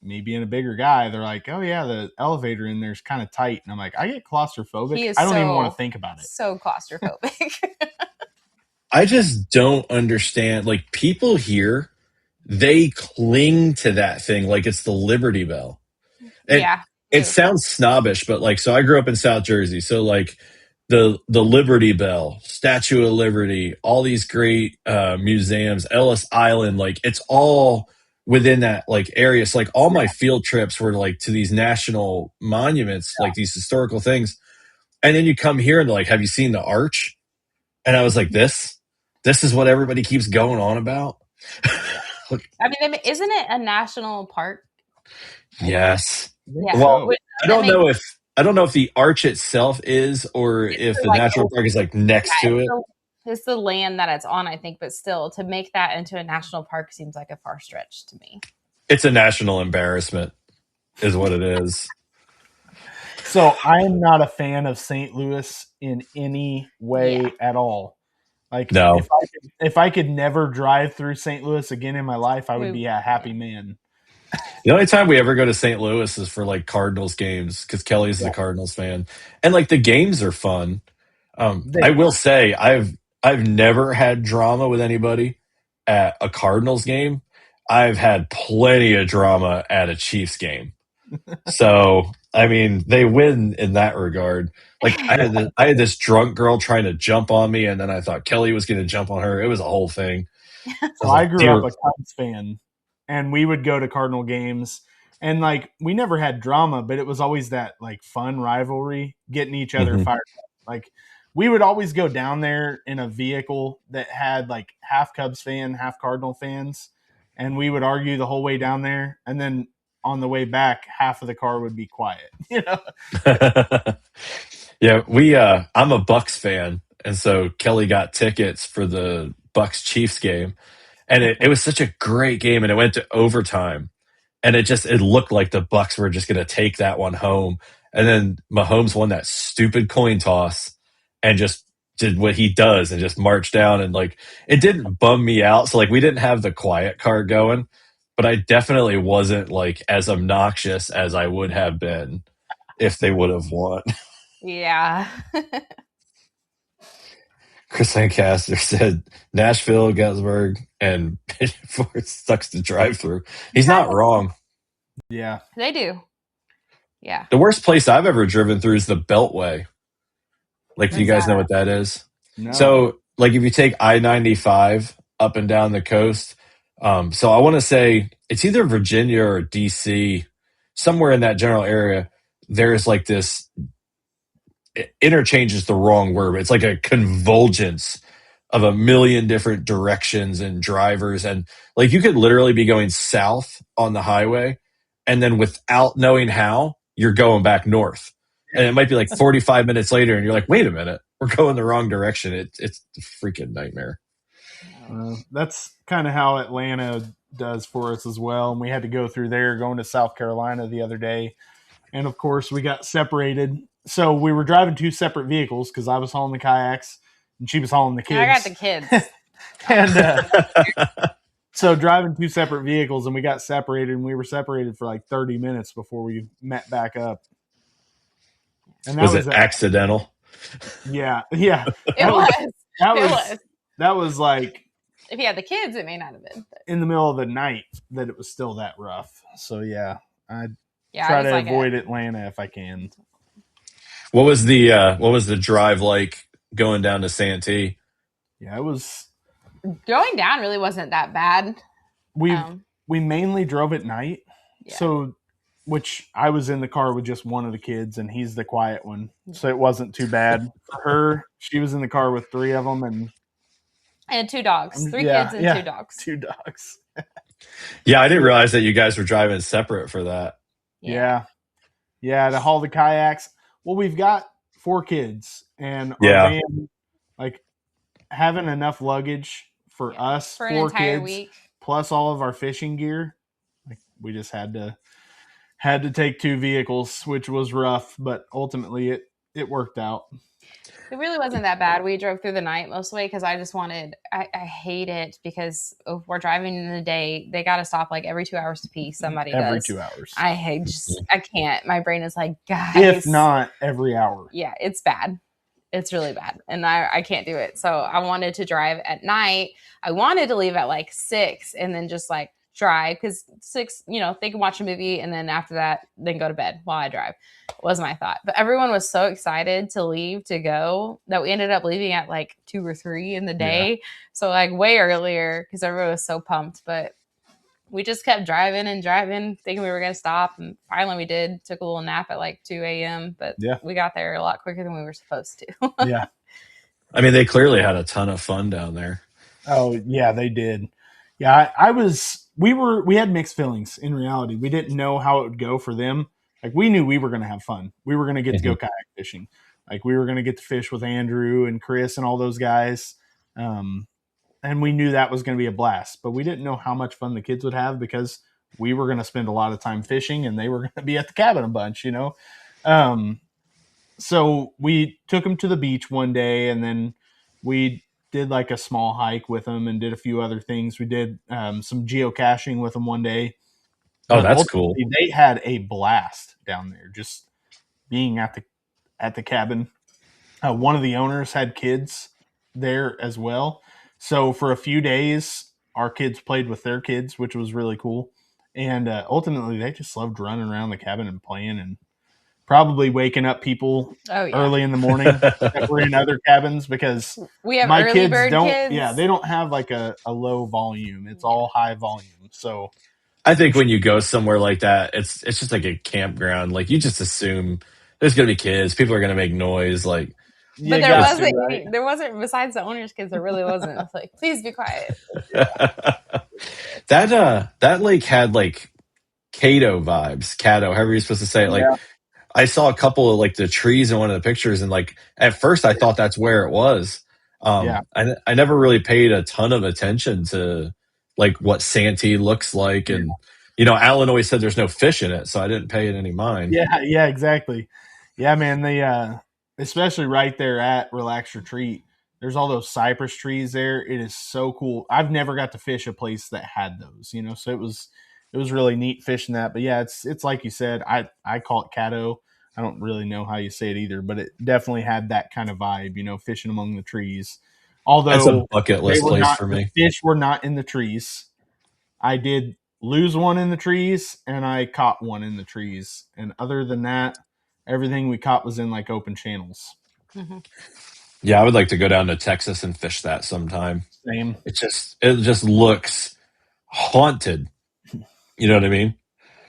me being a bigger guy, they're like, "Oh yeah, the elevator in there's kind of tight," and I'm like, I get claustrophobic. I don't even want to think about it. So claustrophobic. I just don't understand. Like people here, they cling to that thing like it's the Liberty Bell. And yeah. It sounds snobbish, but like, so I grew up in South Jersey. So like the Liberty Bell, Statue of Liberty, all these great museums, Ellis Island, like it's all within that like area. So like all my field trips were like to these national monuments, like these historical things. And then you come here and they're like, have you seen the arch? And I was like, this is what everybody keeps going on about. I mean, isn't it a national park? Yes. Yeah. Well, I don't know if the arch itself is, or if the national park is like next to it. It's the land that it's on, I think, but still, to make that into a national park seems like a far stretch to me. It's a national embarrassment, is what it is. So I am not a fan of St. Louis in any way at all. Like, no. if I could never drive through St. Louis again in my life, I would be a happy man. The only time we ever go to St. Louis is for like Cardinals games because Kelly's a Cardinals fan, and like the games are fun. I will say I've never had drama with anybody at a Cardinals game. I've had plenty of drama at a Chiefs game. So I mean, they win in that regard. Like I had this drunk girl trying to jump on me, and then I thought Kelly was going to jump on her. It was a whole thing. So I grew up a Cubs fan, and we would go to Cardinal games, and like we never had drama, but it was always that like fun rivalry, getting each other fired up. Like we would always go down there in a vehicle that had like half Cubs fan, half Cardinal fans, and we would argue the whole way down there, and then on the way back, half of the car would be quiet. You know. Yeah, I'm a Bucks fan, and so Kelly got tickets for the Bucks Chiefs game, and it was such a great game, and it went to overtime, and it looked like the Bucks were just going to take that one home, and then Mahomes won that stupid coin toss, and just did what he does, and just marched down, and like it didn't bum me out, so like we didn't have the quiet card going, but I definitely wasn't like as obnoxious as I would have been if they would have won. Yeah. Chris Lancaster said Nashville, Gettysburg, and Fort sucks to drive through. He's not wrong. Yeah. They do. Yeah. The worst place I've ever driven through is the Beltway. Like, do you guys know what that is? No. So, like, if you take I-95 up and down the coast, so I want to say it's either Virginia or DC, somewhere in that general area, there's like this, interchange is the wrong word, but it's like a convergence of a million different directions and drivers. And like you could literally be going south on the highway, and then without knowing how, you're going back north. And it might be like 45 minutes later, and you're like, wait a minute, we're going the wrong direction. It's a freaking nightmare. That's kind of how Atlanta does for us as well. And we had to go through there going to South Carolina the other day. And of course, we got separated. So we were driving two separate vehicles because I was hauling the kayaks and she was hauling the kids. I got the kids. And so driving two separate vehicles, and we got separated, and we were separated for like 30 minutes before we met back up. And that was it accidental? Yeah. That was like, if you had the kids, it may not have been. But. In the middle of the night that it was still that rough. So yeah, I try to avoid Atlanta if I can. What was the drive like going down to Santee? Yeah, it was going down really wasn't that bad. We mainly drove at night. Yeah. So which I was in the car with just one of the kids and he's the quiet one. So it wasn't too bad. For her, she was in the car with three of them and two dogs. Three kids and two dogs. Two dogs. Yeah, I didn't realize that you guys were driving separate for that. Yeah, to haul the kayaks. Well, we've got 4 kids, and our van, like having enough luggage for us, for 4 an entire kids, week, plus all of our fishing gear. Like we just had to take 2 vehicles, which was rough, but ultimately it worked out. It really wasn't that bad. We drove through the night mostly because I just wanted. I hate it because if we're driving in the day, they got to stop like every 2 hours to pee. Somebody every does. 2 hours. I can't. My brain is like, guys. If not every hour. Yeah, it's bad. It's really bad, and I can't do it. So I wanted to drive at night. I wanted to leave at like 6, and then just like drive because 6, they can watch a movie, and then after that, then go to bed while I drive. Was my thought. But everyone was so excited to leave to go that we ended up leaving at like 2 or 3 in the day. Yeah. So like way earlier because everyone was so pumped. But we just kept driving and driving, thinking we were going to stop. And finally we did. Took a little nap at like 2 a.m. But we got there a lot quicker than we were supposed to. Yeah. I mean, they clearly had a ton of fun down there. Oh, yeah, they did. Yeah, we had mixed feelings in reality. We didn't know how it would go for them. Like we knew we were going to have fun. We were going to get to go kayak fishing. Like we were going to get to fish with Andrew and Chris and all those guys. And we knew that was going to be a blast, but we didn't know how much fun the kids would have because we were going to spend a lot of time fishing and they were going to be at the cabin a bunch, So we took them to the beach one day and then we did like a small hike with them and did a few other things. We did some geocaching with them one day. Oh, that's cool. They had a blast down there, just being at the cabin. One of the owners had kids there as well. So for a few days, our kids played with their kids, which was really cool. And ultimately, they just loved running around the cabin and playing and probably waking up people early in the morning that were in other cabins because we have my kids don't. Kids. Yeah, they don't have like a low volume. It's all high volume. So I think when you go somewhere like that, it's just like a campground. Like you just assume there's going to be kids. People are going to make noise. Like, but there wasn't besides the owner's kids. There really wasn't. It's like, please be quiet. That lake had like Cato vibes. Cato, however you're supposed to say it. Like I saw a couple of like the trees in one of the pictures, and like at first I thought that's where it was. I never really paid a ton of attention to like what Santee looks like, and Alan always said there's no fish in it, so I didn't pay it any mind. Yeah, exactly. Yeah, man, they especially right there at Relax Retreat, there's all those cypress trees there. It is so cool. I've never got to fish a place that had those, so it was really neat fishing that. But yeah, it's like you said, I call it Cato. I don't really know how you say it either, but it definitely had that kind of vibe, fishing among the trees. Although that's a bucket list place for me. The fish were not in the trees. I did lose one in the trees and I caught one in the trees. And other than that, everything we caught was in like open channels. Mm-hmm. Yeah, I would like to go down to Texas and fish that sometime. Same. It just looks haunted. You know what I mean?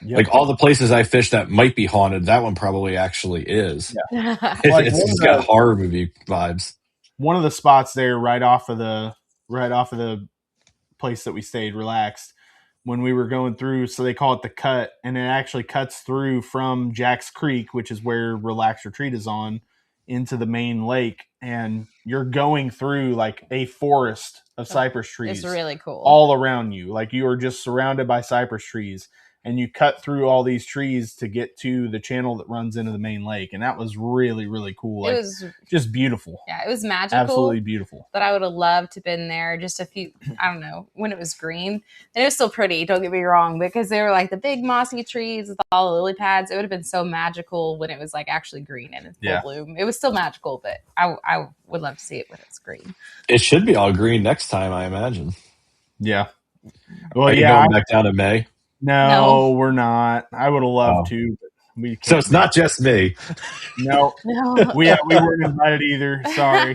Yep. Like all the places I fished that might be haunted, that one probably actually is. Yeah. It's got horror movie vibes. One of the spots there, right off of the place that we stayed, Relaxed, when we were going through, so they call it the cut, and it actually cuts through from Jack's Creek, which is where Relax Retreat is on, into the main lake, and you're going through like a forest of cypress trees. It's really cool. All around you. Like you are just surrounded by cypress trees, and you cut through all these trees to get to the channel that runs into the main lake. And that was really, really cool. Like, it was just beautiful. Yeah, it was magical. Absolutely beautiful. But I would have loved to have been there just a few, I don't know, when it was green. And it was still pretty, don't get me wrong, because they were like the big mossy trees with all the lily pads. It would have been so magical when it was like actually green and in full bloom. It was still magical, but I would love to see it when it's green. It should be all green next time, I imagine. Yeah. Well, Are you going back down in May? No, we're not. I would have loved to, but we can't. So it's not just me. No. We weren't invited either. Sorry.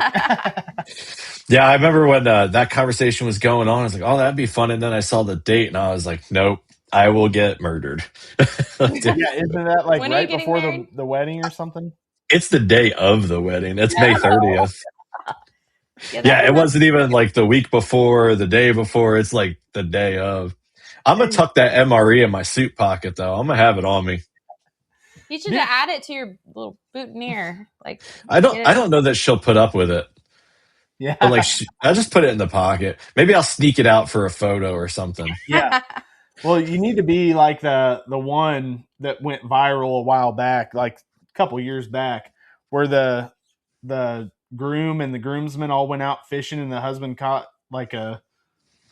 Yeah, I remember when that conversation was going on. I was like, "Oh, that'd be fun." And then I saw the date, and I was like, "Nope, I will get murdered." Yeah, isn't that like When right before the wedding or something? It's the day of the wedding. It's May 30th. Yeah, it wasn't even like the week before, the day before. It's like the day of. I'm gonna tuck that MRE in my suit pocket, though. I'm gonna have it on me. You should add it to your little boutonniere. Like I don't know that she'll put up with it. Yeah, but like I'll just put it in the pocket. Maybe I'll sneak it out for a photo or something. Yeah. Well, you need to be like the one that went viral a while back, like a couple years back, where the groom and the groomsmen all went out fishing, and the husband caught like a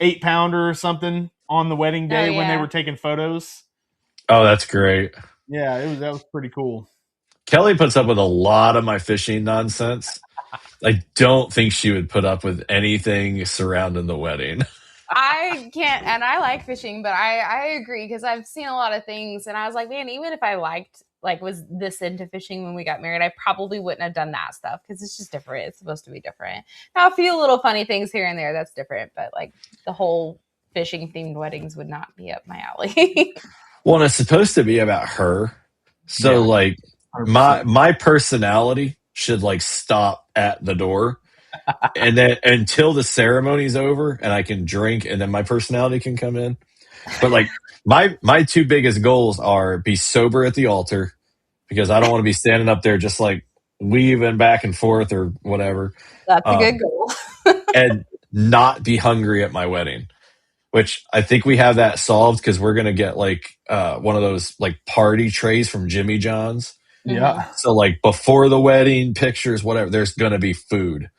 8-pounder or something on the wedding day when they were taking photos. Oh, that's great. Yeah, that was pretty cool. Kelly puts up with a lot of my fishing nonsense. I don't think she would put up with anything surrounding the wedding. I can't, and I like fishing, but I agree, because I've seen a lot of things, and I was like, man, even if I was this into fishing when we got married, I probably wouldn't have done that stuff, because it's just different. It's supposed to be different. Now, a few little funny things here and there, that's different, but like the whole fishing themed weddings would not be up my alley. Well, and it's supposed to be about her. So like 100%. my personality should like stop at the door. And then until the ceremony's over and I can drink, and then my personality can come in. But like my two biggest goals are be sober at the altar, because I don't want to be standing up there just like weaving back and forth or whatever. That's a good goal. And not be hungry at my wedding, which I think we have that solved, because we're going to get like one of those like party trays from Jimmy John's. Yeah. So like before the wedding, pictures, whatever, there's going to be food.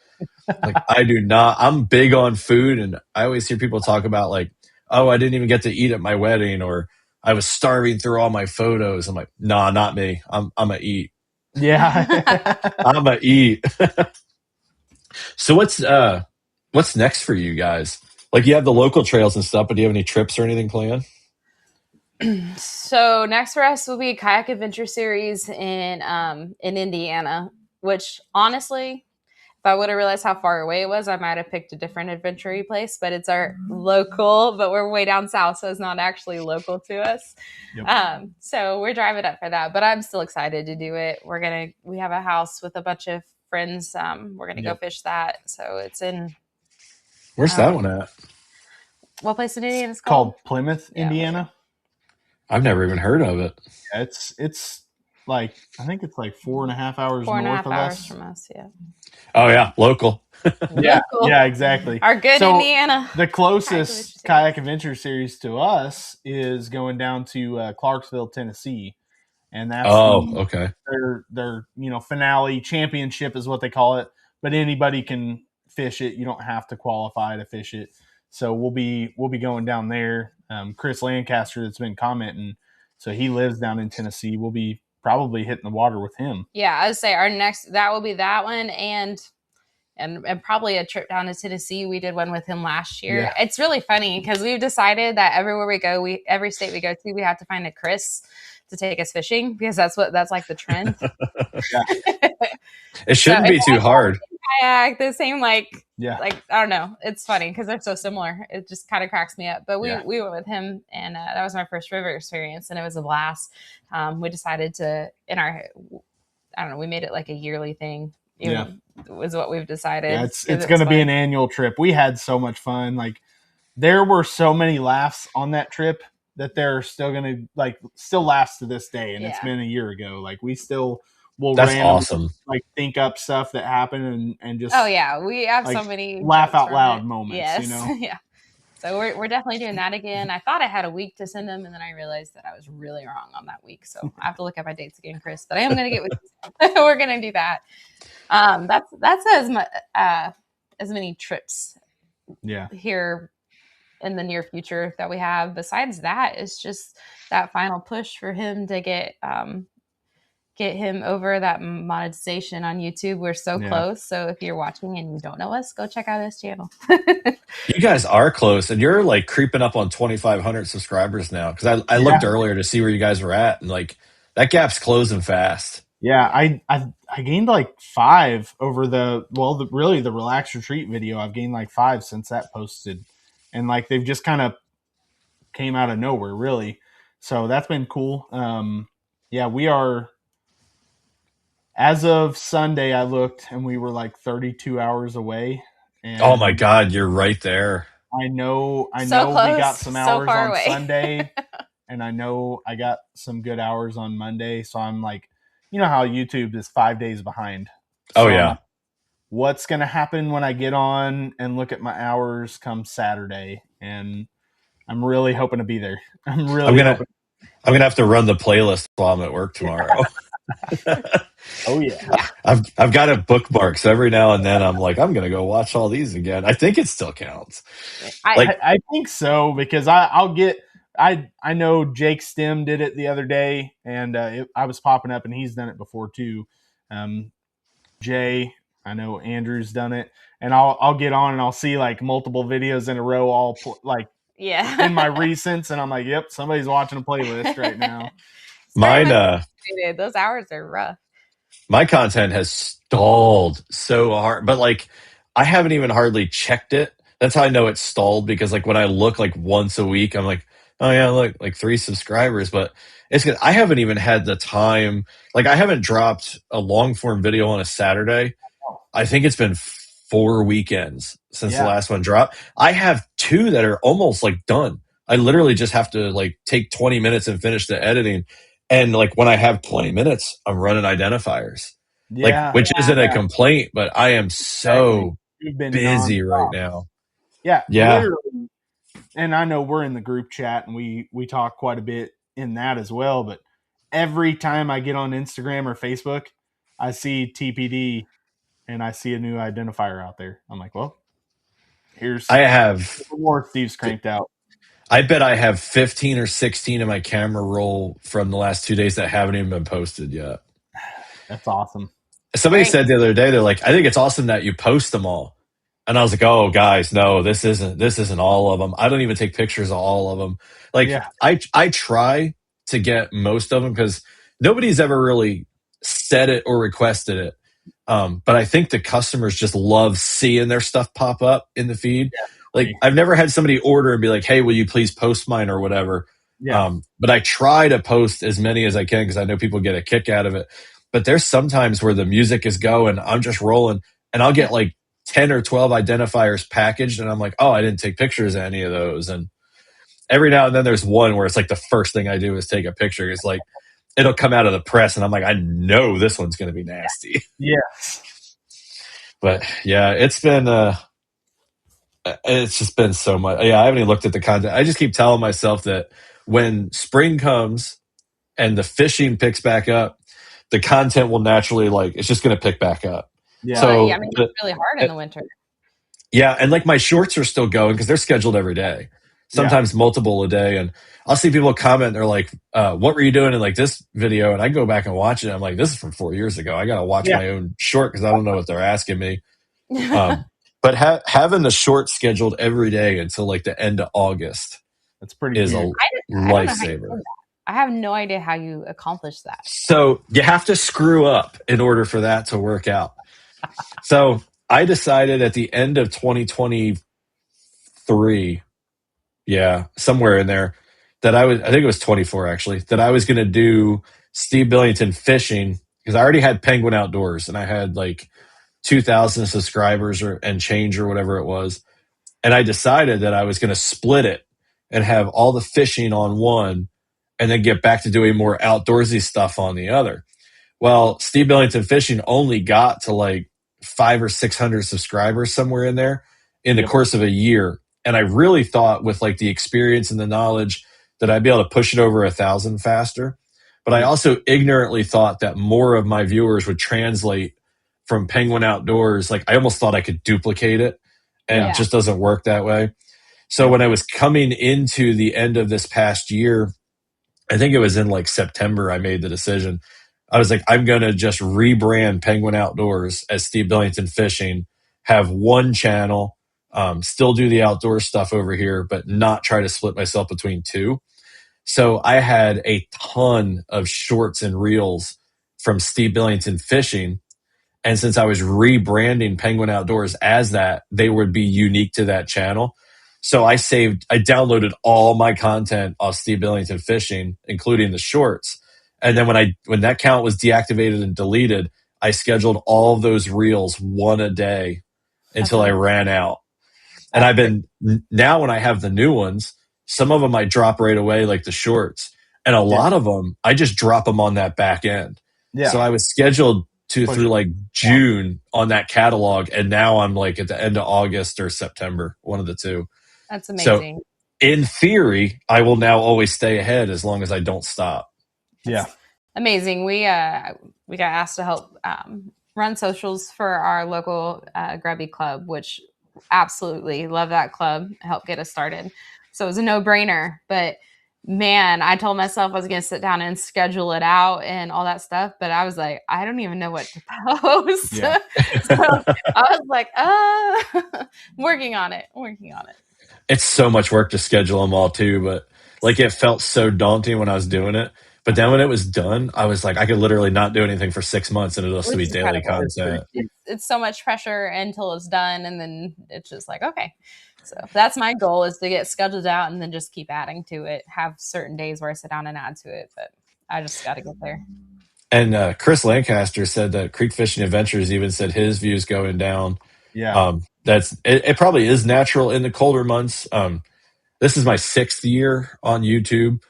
Like I'm big on food, and I always hear people talk about like, oh, I didn't even get to eat at my wedding, or I was starving through all my photos. I'm like, nah, not me. I'm gonna eat. Yeah. I'm gonna eat. So what's next for you guys? Like, you have the local trails and stuff, but do you have any trips or anything planned? So next for us will be a kayak adventure series in Indiana, which honestly, if I would have realized how far away it was, I might have picked a different adventure place, but it's our local, but we're way down south, so it's not actually local to us. Yep. So we're driving up for that, but I'm still excited to do it. We have a house with a bunch of friends. We're going to go fish that. So it's in. Where's that one at? What place in Indiana is it called? Plymouth, Indiana. I've never even heard of it. Yeah, it's like, I think it's like 4.5 hours north of us. From us, yeah. Oh yeah, local. Yeah, exactly. Our good Indiana. The closest kayak adventure series to us is going down to Clarksville, Tennessee, and that's okay. Their finale championship is what they call it. But anybody can fish it. You don't have to qualify to fish it. So we'll be going down there. Chris Lancaster, that's been commenting, so he lives down in Tennessee. We'll be probably hitting the water with him. Yeah, I would say our next, that will be that one, and probably a trip down to Tennessee. We did one with him last year. Yeah. It's really funny because we've decided that everywhere we go, every state we go to, we have to find a Chris to take us fishing, because that's like the trend. It shouldn't be too hard. Kayak, the same, like I don't know. It's funny because they're so similar. It just kind of cracks me up. But we went with him, and that was my first river experience, and it was a blast. We decided to, we made it like a yearly thing. Was what we've decided. Yeah, it's going to be an annual trip. We had so much fun. Like, there were so many laughs on that trip that they're still going to still laughs to this day. And it's been a year ago. Like, we still will That's randomly awesome. like think up stuff that happened and just Oh yeah, we have like so many laugh jokes out from loud it. moments, Yes, yeah. So we're definitely doing that again. I thought I had a week to send them, and then I realized that I was really wrong on that week. So I have to look at my dates again, Chris. But I am going to get with you. We're going to do that. That's as many trips here in the near future that we have. Besides that, it's just that final push for him to get him over that monetization on YouTube. We're so close. So if you're watching and you don't know us, go check out his channel. You guys are close, and you're like creeping up on 2,500 subscribers now. Because I looked earlier to see where you guys were at, and like that gap's closing fast. Yeah, I gained like 5 over the Relax Retreat video. I've gained like 5 since that posted, and like they've just kind of came out of nowhere, really. So that's been cool. Yeah, we are. As of Sunday, I looked and we were like 32 hours away. And oh my God, you're right there. I know So we close, got some so hours far on away. Sunday, and I know I got some good hours on Monday. So I'm like, you know how YouTube is 5 days behind. So Oh yeah. what's going to happen when I get on and look at my hours come Saturday? And I'm really hoping to be there. I'm gonna have to run the playlist while I'm at work tomorrow. Oh yeah. I've got it bookmarked, so every now and then I'm like, I'm gonna go watch all these again. I think it still counts. I think so, because I'll get I know Jake Stem did it the other day, and I was popping up, and he's done it before too. Jay, I know Andrew's done it, and I'll get on and I'll see like multiple videos in a row, all in my recents, and I'm like, yep, somebody's watching a playlist right now. Those hours are rough. My content has stalled so hard, but like I haven't even hardly checked it. That's how I know it's stalled, because like when I look like once a week, I'm like, oh yeah, look, like 3 subscribers, but it's good. I haven't even had the time. Like I haven't dropped a long form video on a Saturday. I think it's been 4 weekends since the last one dropped. I have 2 that are almost like done. I literally just have to like take 20 minutes and finish the editing. And like when I have 20 minutes, I'm running identifiers. Which isn't a complaint, but I am so busy right now. Yeah. Literally. And I know we're in the group chat and we talk quite a bit in that as well. But every time I get on Instagram or Facebook, I see TPD and I see a new identifier out there. I'm like, well, I have more Steve's cranked out. I bet I have 15 or 16 in my camera roll from the last 2 days that haven't even been posted yet. That's awesome. Somebody said the other day, they're like, I think it's awesome that you post them all. And I was like, oh guys, no, this isn't all of them. I don't even take pictures of all of them. Like I try to get most of them because nobody's ever really said it or requested it. But I think the customers just love seeing their stuff pop up in the feed. Like I've never had somebody order and be like, hey, will you please post mine or whatever. But I try to post as many as I can because I know people get a kick out of it. But there's sometimes where the music is going, I'm just rolling, and I'll get like 10 or 12 identifiers packaged, and I'm like, oh, I didn't take pictures of any of those. And every now and then there's one where it's like the first thing I do is take a picture. It's like it'll come out of the press, and I'm like, I know this one's going to be nasty. Yes. But yeah, it's just been so much. Yeah, I haven't even looked at the content. I just keep telling myself that when spring comes and the fishing picks back up, the content will naturally, like, it's just going to pick back up. Yeah. So I mean, it's really hard in the winter. Yeah, and like my shorts are still going because they're scheduled every day, sometimes multiple a day. And I'll see people comment, they're like, what were you doing in like this video? And I go back and watch it. I'm like, this is from 4 years ago. I got to watch my own short because I don't know what they're asking me. But having the short scheduled every day until like the end of August, that's pretty is a lifesaver. I have no idea how you accomplish that. So you have to screw up in order for that to work out. So I decided at the end of 2023, somewhere in there, that I think it was 24 actually, that I was going to do Steve Billington fishing because I already had Penguin Outdoors and I had like 2,000 subscribers and change or whatever it was. And I decided that I was going to split it and have all the fishing on one and then get back to doing more outdoorsy stuff on the other. Well, Steve Billington Fishing only got to like 500 or 600 subscribers somewhere in there in the course of a year. And I really thought with like the experience and the knowledge that I'd be able to push it over 1,000 faster. But I also ignorantly thought that more of my viewers would translate from Penguin Outdoors. Like I almost thought I could duplicate it, and it just doesn't work that way. So when I was coming into the end of this past year, I think it was in like September, I made the decision. I was like, I'm going to just rebrand Penguin Outdoors as Steve Billington Fishing, have one channel, still do the outdoor stuff over here, but not try to split myself between two. So I had a ton of shorts and reels from Steve Billington Fishing. And since I was rebranding Penguin Outdoors as that, they would be unique to that channel. So I downloaded all my content off Steve Billington Fishing, including the shorts. And then when that account was deactivated and deleted, I scheduled all of those reels one a day until I ran out. And I've been, now when I have the new ones, some of them I drop right away, like the shorts. And a lot of them, I just drop them on that back end. So I was scheduled through like June on that catalog. And now I'm like at the end of August or September, one of the two. That's amazing. So in theory, I will now always stay ahead as long as I don't stop. That's amazing. We got asked to help run socials for our local Grubby Club, which absolutely love that club, help get us started. So it was a no-brainer. But man, I told myself I was going to sit down and schedule it out and all that stuff. But I was like, I don't even know what to post. So I was like, working on it. It's so much work to schedule them all too, but like it felt so daunting when I was doing it. But then when it was done, I was like, I could literally not do anything for 6 months and it'll still be daily content. It's so much pressure until it's done. And then it's just like, okay. So that's my goal, is to get scheduled out and then just keep adding to it. Have certain days where I sit down and add to it, but I just got to get there. And Chris Lancaster said that Creek Fishing Adventures even said his views going down. It probably is natural in the colder months. This is my 6th year on YouTube,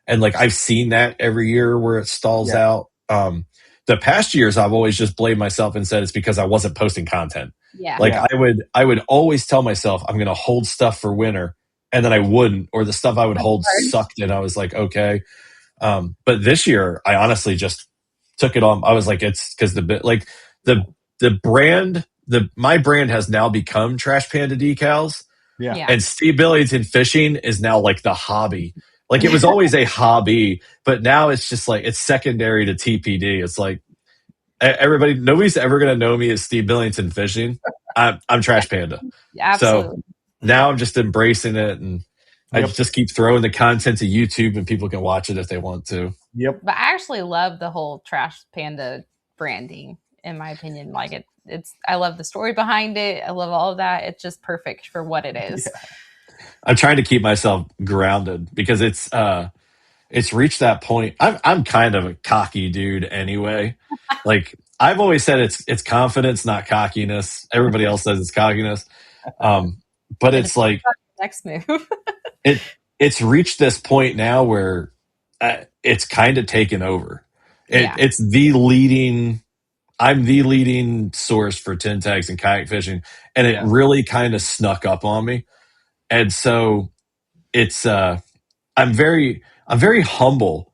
and like I've seen that every year where it stalls out. The past years I've always just blamed myself and said it's because I wasn't posting content. I would always tell myself I'm going to hold stuff for winter, and then I wouldn't, or the stuff I would hold sucked, and I was like, okay. But this year I honestly just took it on. I was like, it's because the brand, my brand has now become Trash Panda Decals. And Steve Billington Fishing is now like the hobby. Like it was always a hobby, but now it's just like it's secondary to TPD. It's like nobody's ever going to know me as Steve Billington Fishing. I'm Trash Panda. Absolutely. So now I'm just embracing it, and I just keep throwing the content to YouTube, and people can watch it if they want to. But I actually love the whole Trash Panda branding, in my opinion. Like I love the story behind it. I love all of that. It's just perfect for what it is. I'm trying to keep myself grounded because it's reached that point. I'm kind of a cocky dude anyway. Like I've always said, it's confidence, not cockiness. Everybody else says it's cockiness. But it's like next move. it's reached this point now where it's kind of taken over. It's the leading. I'm the leading source for tin tags and kayak fishing, and it really kind of snuck up on me. And so it's I'm very humble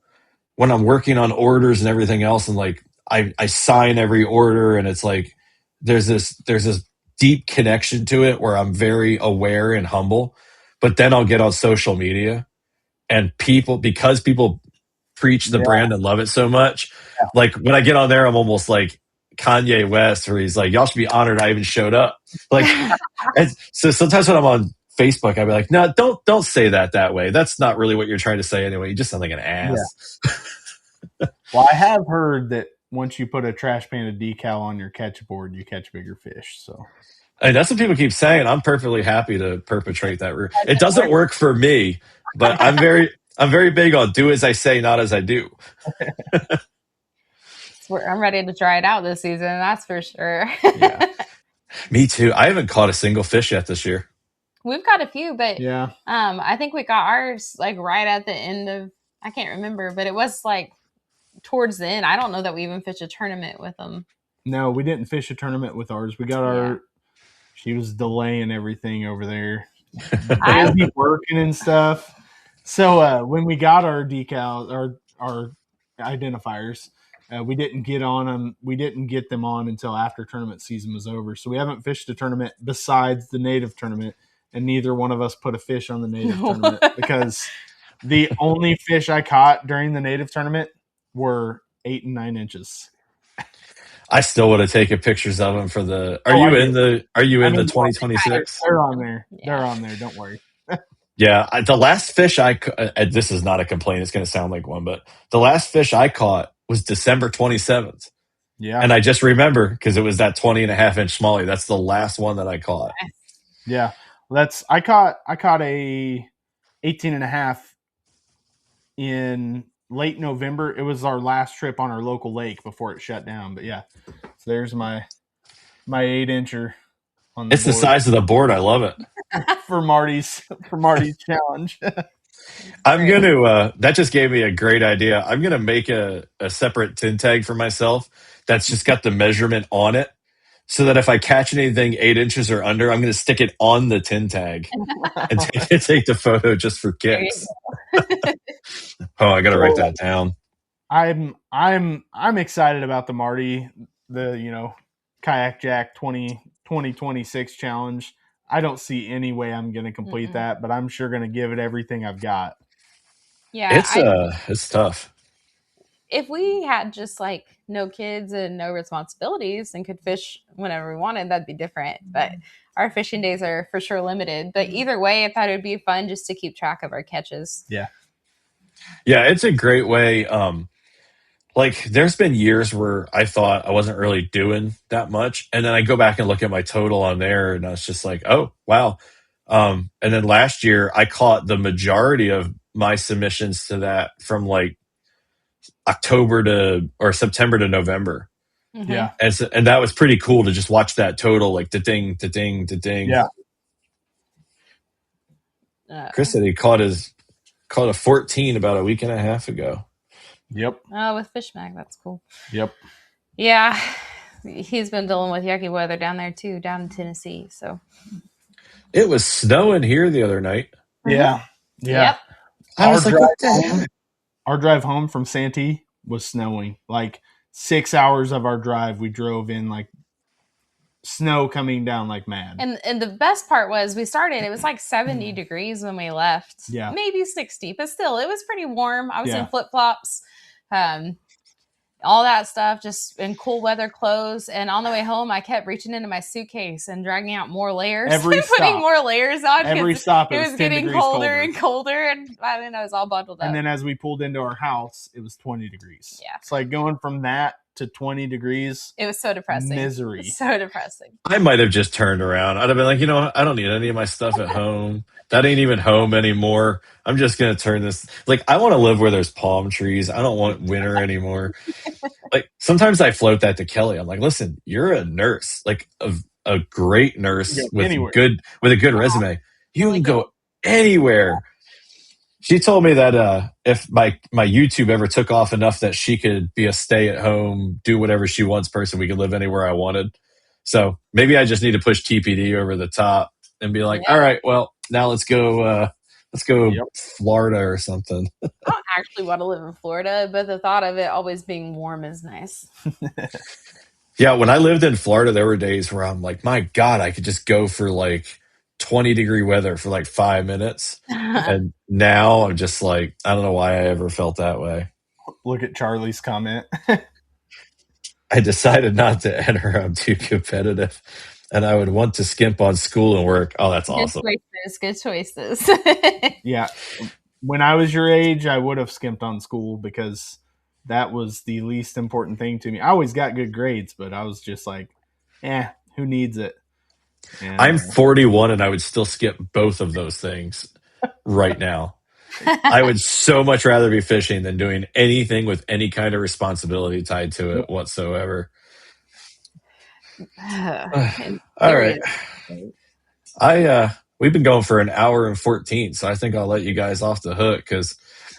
when I'm working on orders and everything else, and like I sign every order, and it's like there's this deep connection to it where I'm very aware and humble. But then I'll get on social media, and because people preach the brand and love it so much, like when I get on there, I'm almost like Kanye West, where he's like, y'all should be honored I even showed up. Like, so sometimes when I'm on Facebook, I'd be like, no, don't say that way. That's not really what you're trying to say anyway. You just sound like an ass. Well, I have heard that once you put a Trash Panda decal on your catch board, you catch bigger fish. So and that's what people keep saying. I'm perfectly happy to perpetrate that route. It doesn't work for me, but I'm very big on do as I say, not as I do. I'm ready to try it out this season. That's for sure. Me too. I haven't caught a single fish yet this year. We've got a few, but I think we got ours like right at the end of, I can't remember, but it was like towards the end. I don't know that we even fished a tournament with them. No, we didn't fish a tournament with ours. We got our. She was delaying everything over there, busy working and stuff. So when we got our decals, our identifiers, we didn't get on them. We didn't get them on until after tournament season was over. So we haven't fished a tournament besides the native tournament, and neither one of us put a fish on the native tournament because the only fish I caught during the native tournament were 8 and 9 inches. I still would have taken pictures of them for the. Are you in the 2026? They're on there. Yeah. They're on there. Don't worry. Yeah, the last fish this is not a complaint. It's going to sound like one, but the last fish I caught was December 27th. Yeah. And I just remember because it was that 20.5-inch smallie. That's the last one that I caught. Yeah. I caught a 18.5 in late November. It was our last trip on our local lake before it shut down. But yeah, so there's my 8-incher on the board. The size of the board. I love it. for Marty's challenge. I'm going to, that just gave me a great idea. I'm going to make a separate tin tag for myself that's just got the measurement on it. So that if I catch anything 8 inches or under, I'm going to stick it on the tin tag and take the photo just for kicks. Oh, I got to write that down. I'm excited about the Marty, the Kayak Jack 2026 challenge. I don't see any way I'm going to complete that, but I'm sure going to give it everything I've got. Yeah, it's tough. If we had just like no kids and no responsibilities and could fish whenever we wanted, that'd be different. But our fishing days are for sure limited. But either way, I thought it would be fun just to keep track of our catches. Yeah. Yeah, it's a great way. Like there's been years where I thought I wasn't really doing that much. And then I go back and look at my total on there and I was just like, oh, wow. And then last year I caught the majority of my submissions to that from like September to November. Mm-hmm. Yeah. And that was pretty cool to just watch that total, like da-ding, da-ding, da-ding. Yeah. Chris said he caught a 14 about a week and a half ago. Yep. Oh, with Fish Mag, that's cool. Yep. Yeah. He's been dealing with yucky weather down there too, down in Tennessee. So it was snowing here the other night. Yeah. Yeah. Yep. I was like, what the hell? Our drive home from Santee was snowing. Like 6 hours of our drive, we drove in like snow coming down like mad. And the best part was we started, it was like 70 degrees when we left. Yeah. Maybe 60, but still, it was pretty warm. I was in flip-flops, all that stuff, just in cool weather clothes. And on the way home, I kept reaching into my suitcase and dragging out more layers. Putting more layers on. Every stop, it was getting colder and colder. And I was all bundled up. And then as we pulled into our house, it was 20 degrees. Yeah. It's like going from that to 20 degrees. It was so depressing. Misery. So depressing. I might have just turned around. I'd have been like, you know what? I don't need any of my stuff at home. That ain't even home anymore. I'm just going to turn this. Like, I want to live where there's palm trees. I don't want winter anymore. Like, sometimes I float that to Kelly. I'm like, listen, you're a nurse, like a great nurse with a good resume. You can go anywhere. She told me that if my YouTube ever took off enough that she could be a stay-at-home, do whatever she wants person, we could live anywhere I wanted. So maybe I just need to push TPD over the top and be like, all right, well, now let's go Florida or something. I don't actually want to live in Florida, but the thought of it always being warm is nice. Yeah, when I lived in Florida, there were days where I'm like, my God, I could just go for like 20-degree weather for like 5 minutes. And now I'm just like, I don't know why I ever felt that way. Look at Charlie's comment. I decided not to enter. I'm too competitive. And I would want to skimp on school and work. Oh, that's awesome. Good choices. Yeah. When I was your age, I would have skimped on school because that was the least important thing to me. I always got good grades, but I was just like, who needs it? And, I'm 41 and I would still skip both of those things right now. I would so much rather be fishing than doing anything with any kind of responsibility tied to it whatsoever. All right. We've been going for an hour and 14, so I think I'll let you guys off the hook because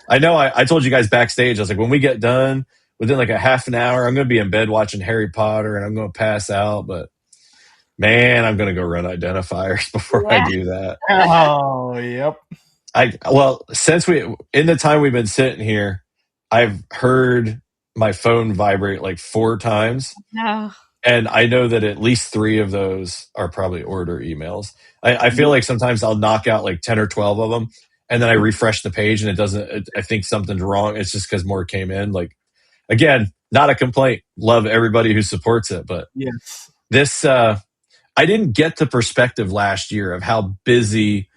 I know I told you guys backstage, I was like, when we get done, within like a half an hour, I'm going to be in bed watching Harry Potter and I'm going to pass out. But man, I'm going to go run identifiers before I Yeah. do that. Oh, yep. Since in the time we've been sitting here, I've heard my phone vibrate like 4 times. No. And I know that at least 3 of those are probably order emails. I feel like sometimes I'll knock out like 10 or 12 of them, and then I refresh the page and it doesn't, I think something's wrong. It's just because more came in. Like, again, not a complaint. Love everybody who supports it. But yes, this, I didn't get the perspective last year of how busy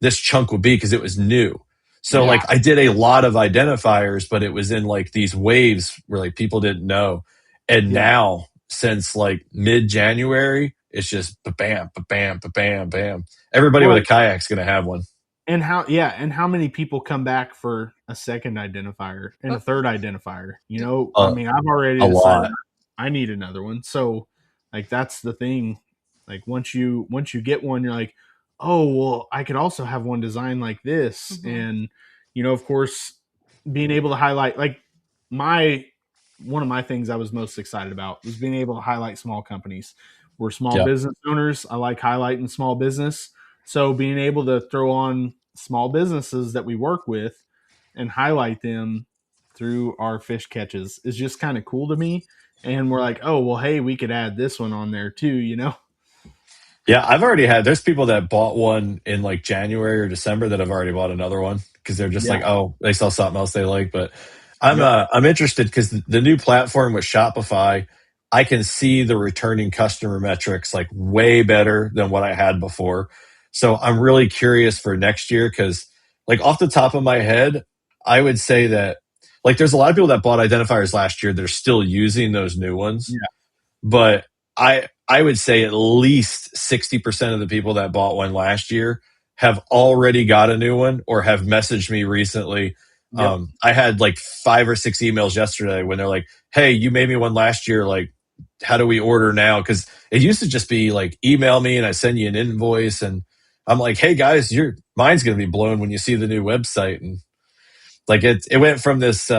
this chunk would be because it was new. So like I did a lot of identifiers, but it was in like these waves where like people didn't know. And now since like mid-January, it's just bam, bam, bam, bam. Everybody with a kayak's going to have one. And how many people come back for a second identifier and a third identifier? You know, I mean, I've already decided I need another one. So like that's the thing. Like once you get one, you're like, oh well, I could also have one designed like this. Mm-hmm. And you know, of course, being able to highlight like one of my things I was most excited about was being able to highlight small companies. We're small business owners. I like highlighting small business. So being able to throw on small businesses that we work with and highlight them through our fish catches is just kind of cool to me. And we're like, oh, well, hey, we could add this one on there too, you know? Yeah, there's people that bought one in like January or December that have already bought another one because they're just like, oh, they saw something else they like. But I'm interested because the new platform with Shopify, I can see the returning customer metrics like way better than what I had before. So I'm really curious for next year because like off the top of my head, I would say that like there's a lot of people that bought identifiers last year that are still using those new ones. Yeah. But I would say at least 60% of the people that bought one last year have already got a new one or have messaged me recently. I had like 5 or 6 emails yesterday when they're like, hey, you made me one last year. Like, how do we order now? Because it used to just be like, email me and I send you an invoice. And I'm like, hey guys, your mind's going to be blown when you see the new website. And like it went from this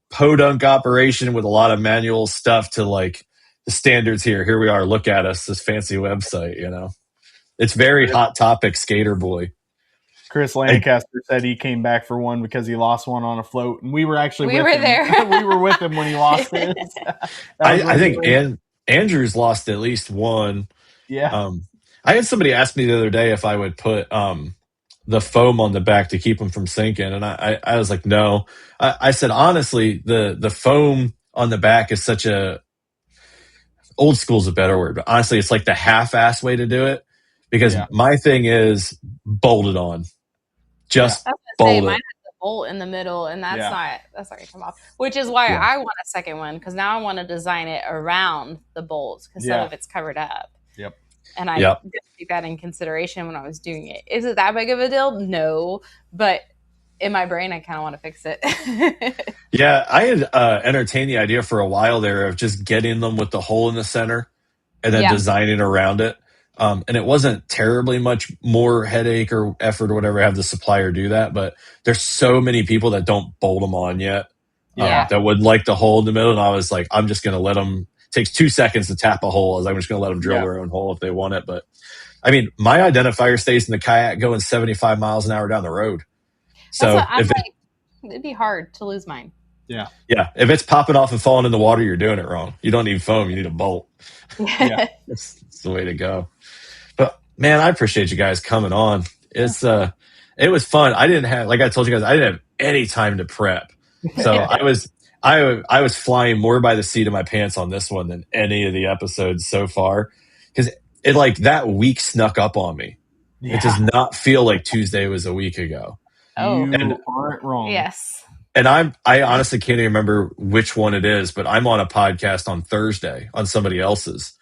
podunk operation with a lot of manual stuff to like the standards here. Here we are. Look at us, this fancy website, you know. It's very hot topic, skater boy. Chris Lancaster said he came back for one because he lost one on a float, and we were actually we were there. We were with him when he lost it. I think Andrew's lost at least one. Yeah. I had somebody ask me the other day if I would put the foam on the back to keep them from sinking, and I was like, no. I said honestly, the foam on the back is such a old school's a better word, but honestly, it's like the half-ass way to do it because my thing is bolt it on. Just bolt it. Mine has a bolt in the middle, and that's not gonna come off. Which is why I want a second one because now I want to design it around the bolts because some of it's covered up. Yep. And I didn't take that in consideration when I was doing it. Is it that big of a deal? No, but in my brain, I kind of want to fix it. Yeah, I had entertained the idea for a while there of just getting them with the hole in the center and then designing around it. And it wasn't terribly much more headache or effort or whatever to have the supplier do that. But there's so many people that don't bolt them on yet that would like the hole in the middle. And I was like, I'm just going to let them. It takes 2 seconds to tap a hole. I'm just going to let them drill their own hole if they want it. But I mean, my identifier stays in the kayak going 75 miles an hour down the road. So it'd be hard to lose mine. Yeah. Yeah. If it's popping off and falling in the water, you're doing it wrong. You don't need foam. You need a bolt. Yeah. That's the way to go. But man, I appreciate you guys coming on. It was fun. I didn't have, like I told you guys, I didn't have any time to prep. So I was flying more by the seat of my pants on this one than any of the episodes so far. Cause it like that week snuck up on me. Yeah. It does not feel like Tuesday was a week ago. Oh, you aren't wrong. Yes. And I honestly can't even remember which one it is, but I'm on a podcast on Thursday on somebody else's.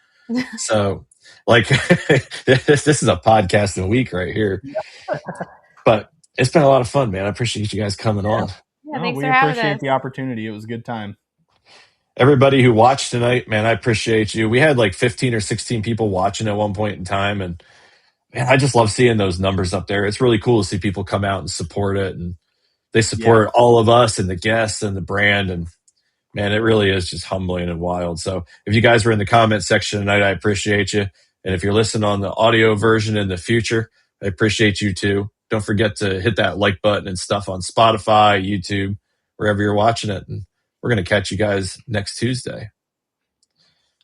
So like this is a podcast in a week right here. But it's been a lot of fun, man. I appreciate you guys coming on. Yeah, thanks for having us. We appreciate the opportunity. It was a good time. Everybody who watched tonight, man, I appreciate you. We had like 15 or 16 people watching at one point in time. And man, I just love seeing those numbers up there. It's really cool to see people come out and support it. And they support all of us and the guests and the brand. And Man, it really is just humbling and wild. So if you guys were in the comment section tonight, I appreciate you. And if you're listening on the audio version in the future, I appreciate you too. Don't forget to hit that like button and stuff on Spotify, YouTube, wherever you're watching it. And we're going to catch you guys next Tuesday.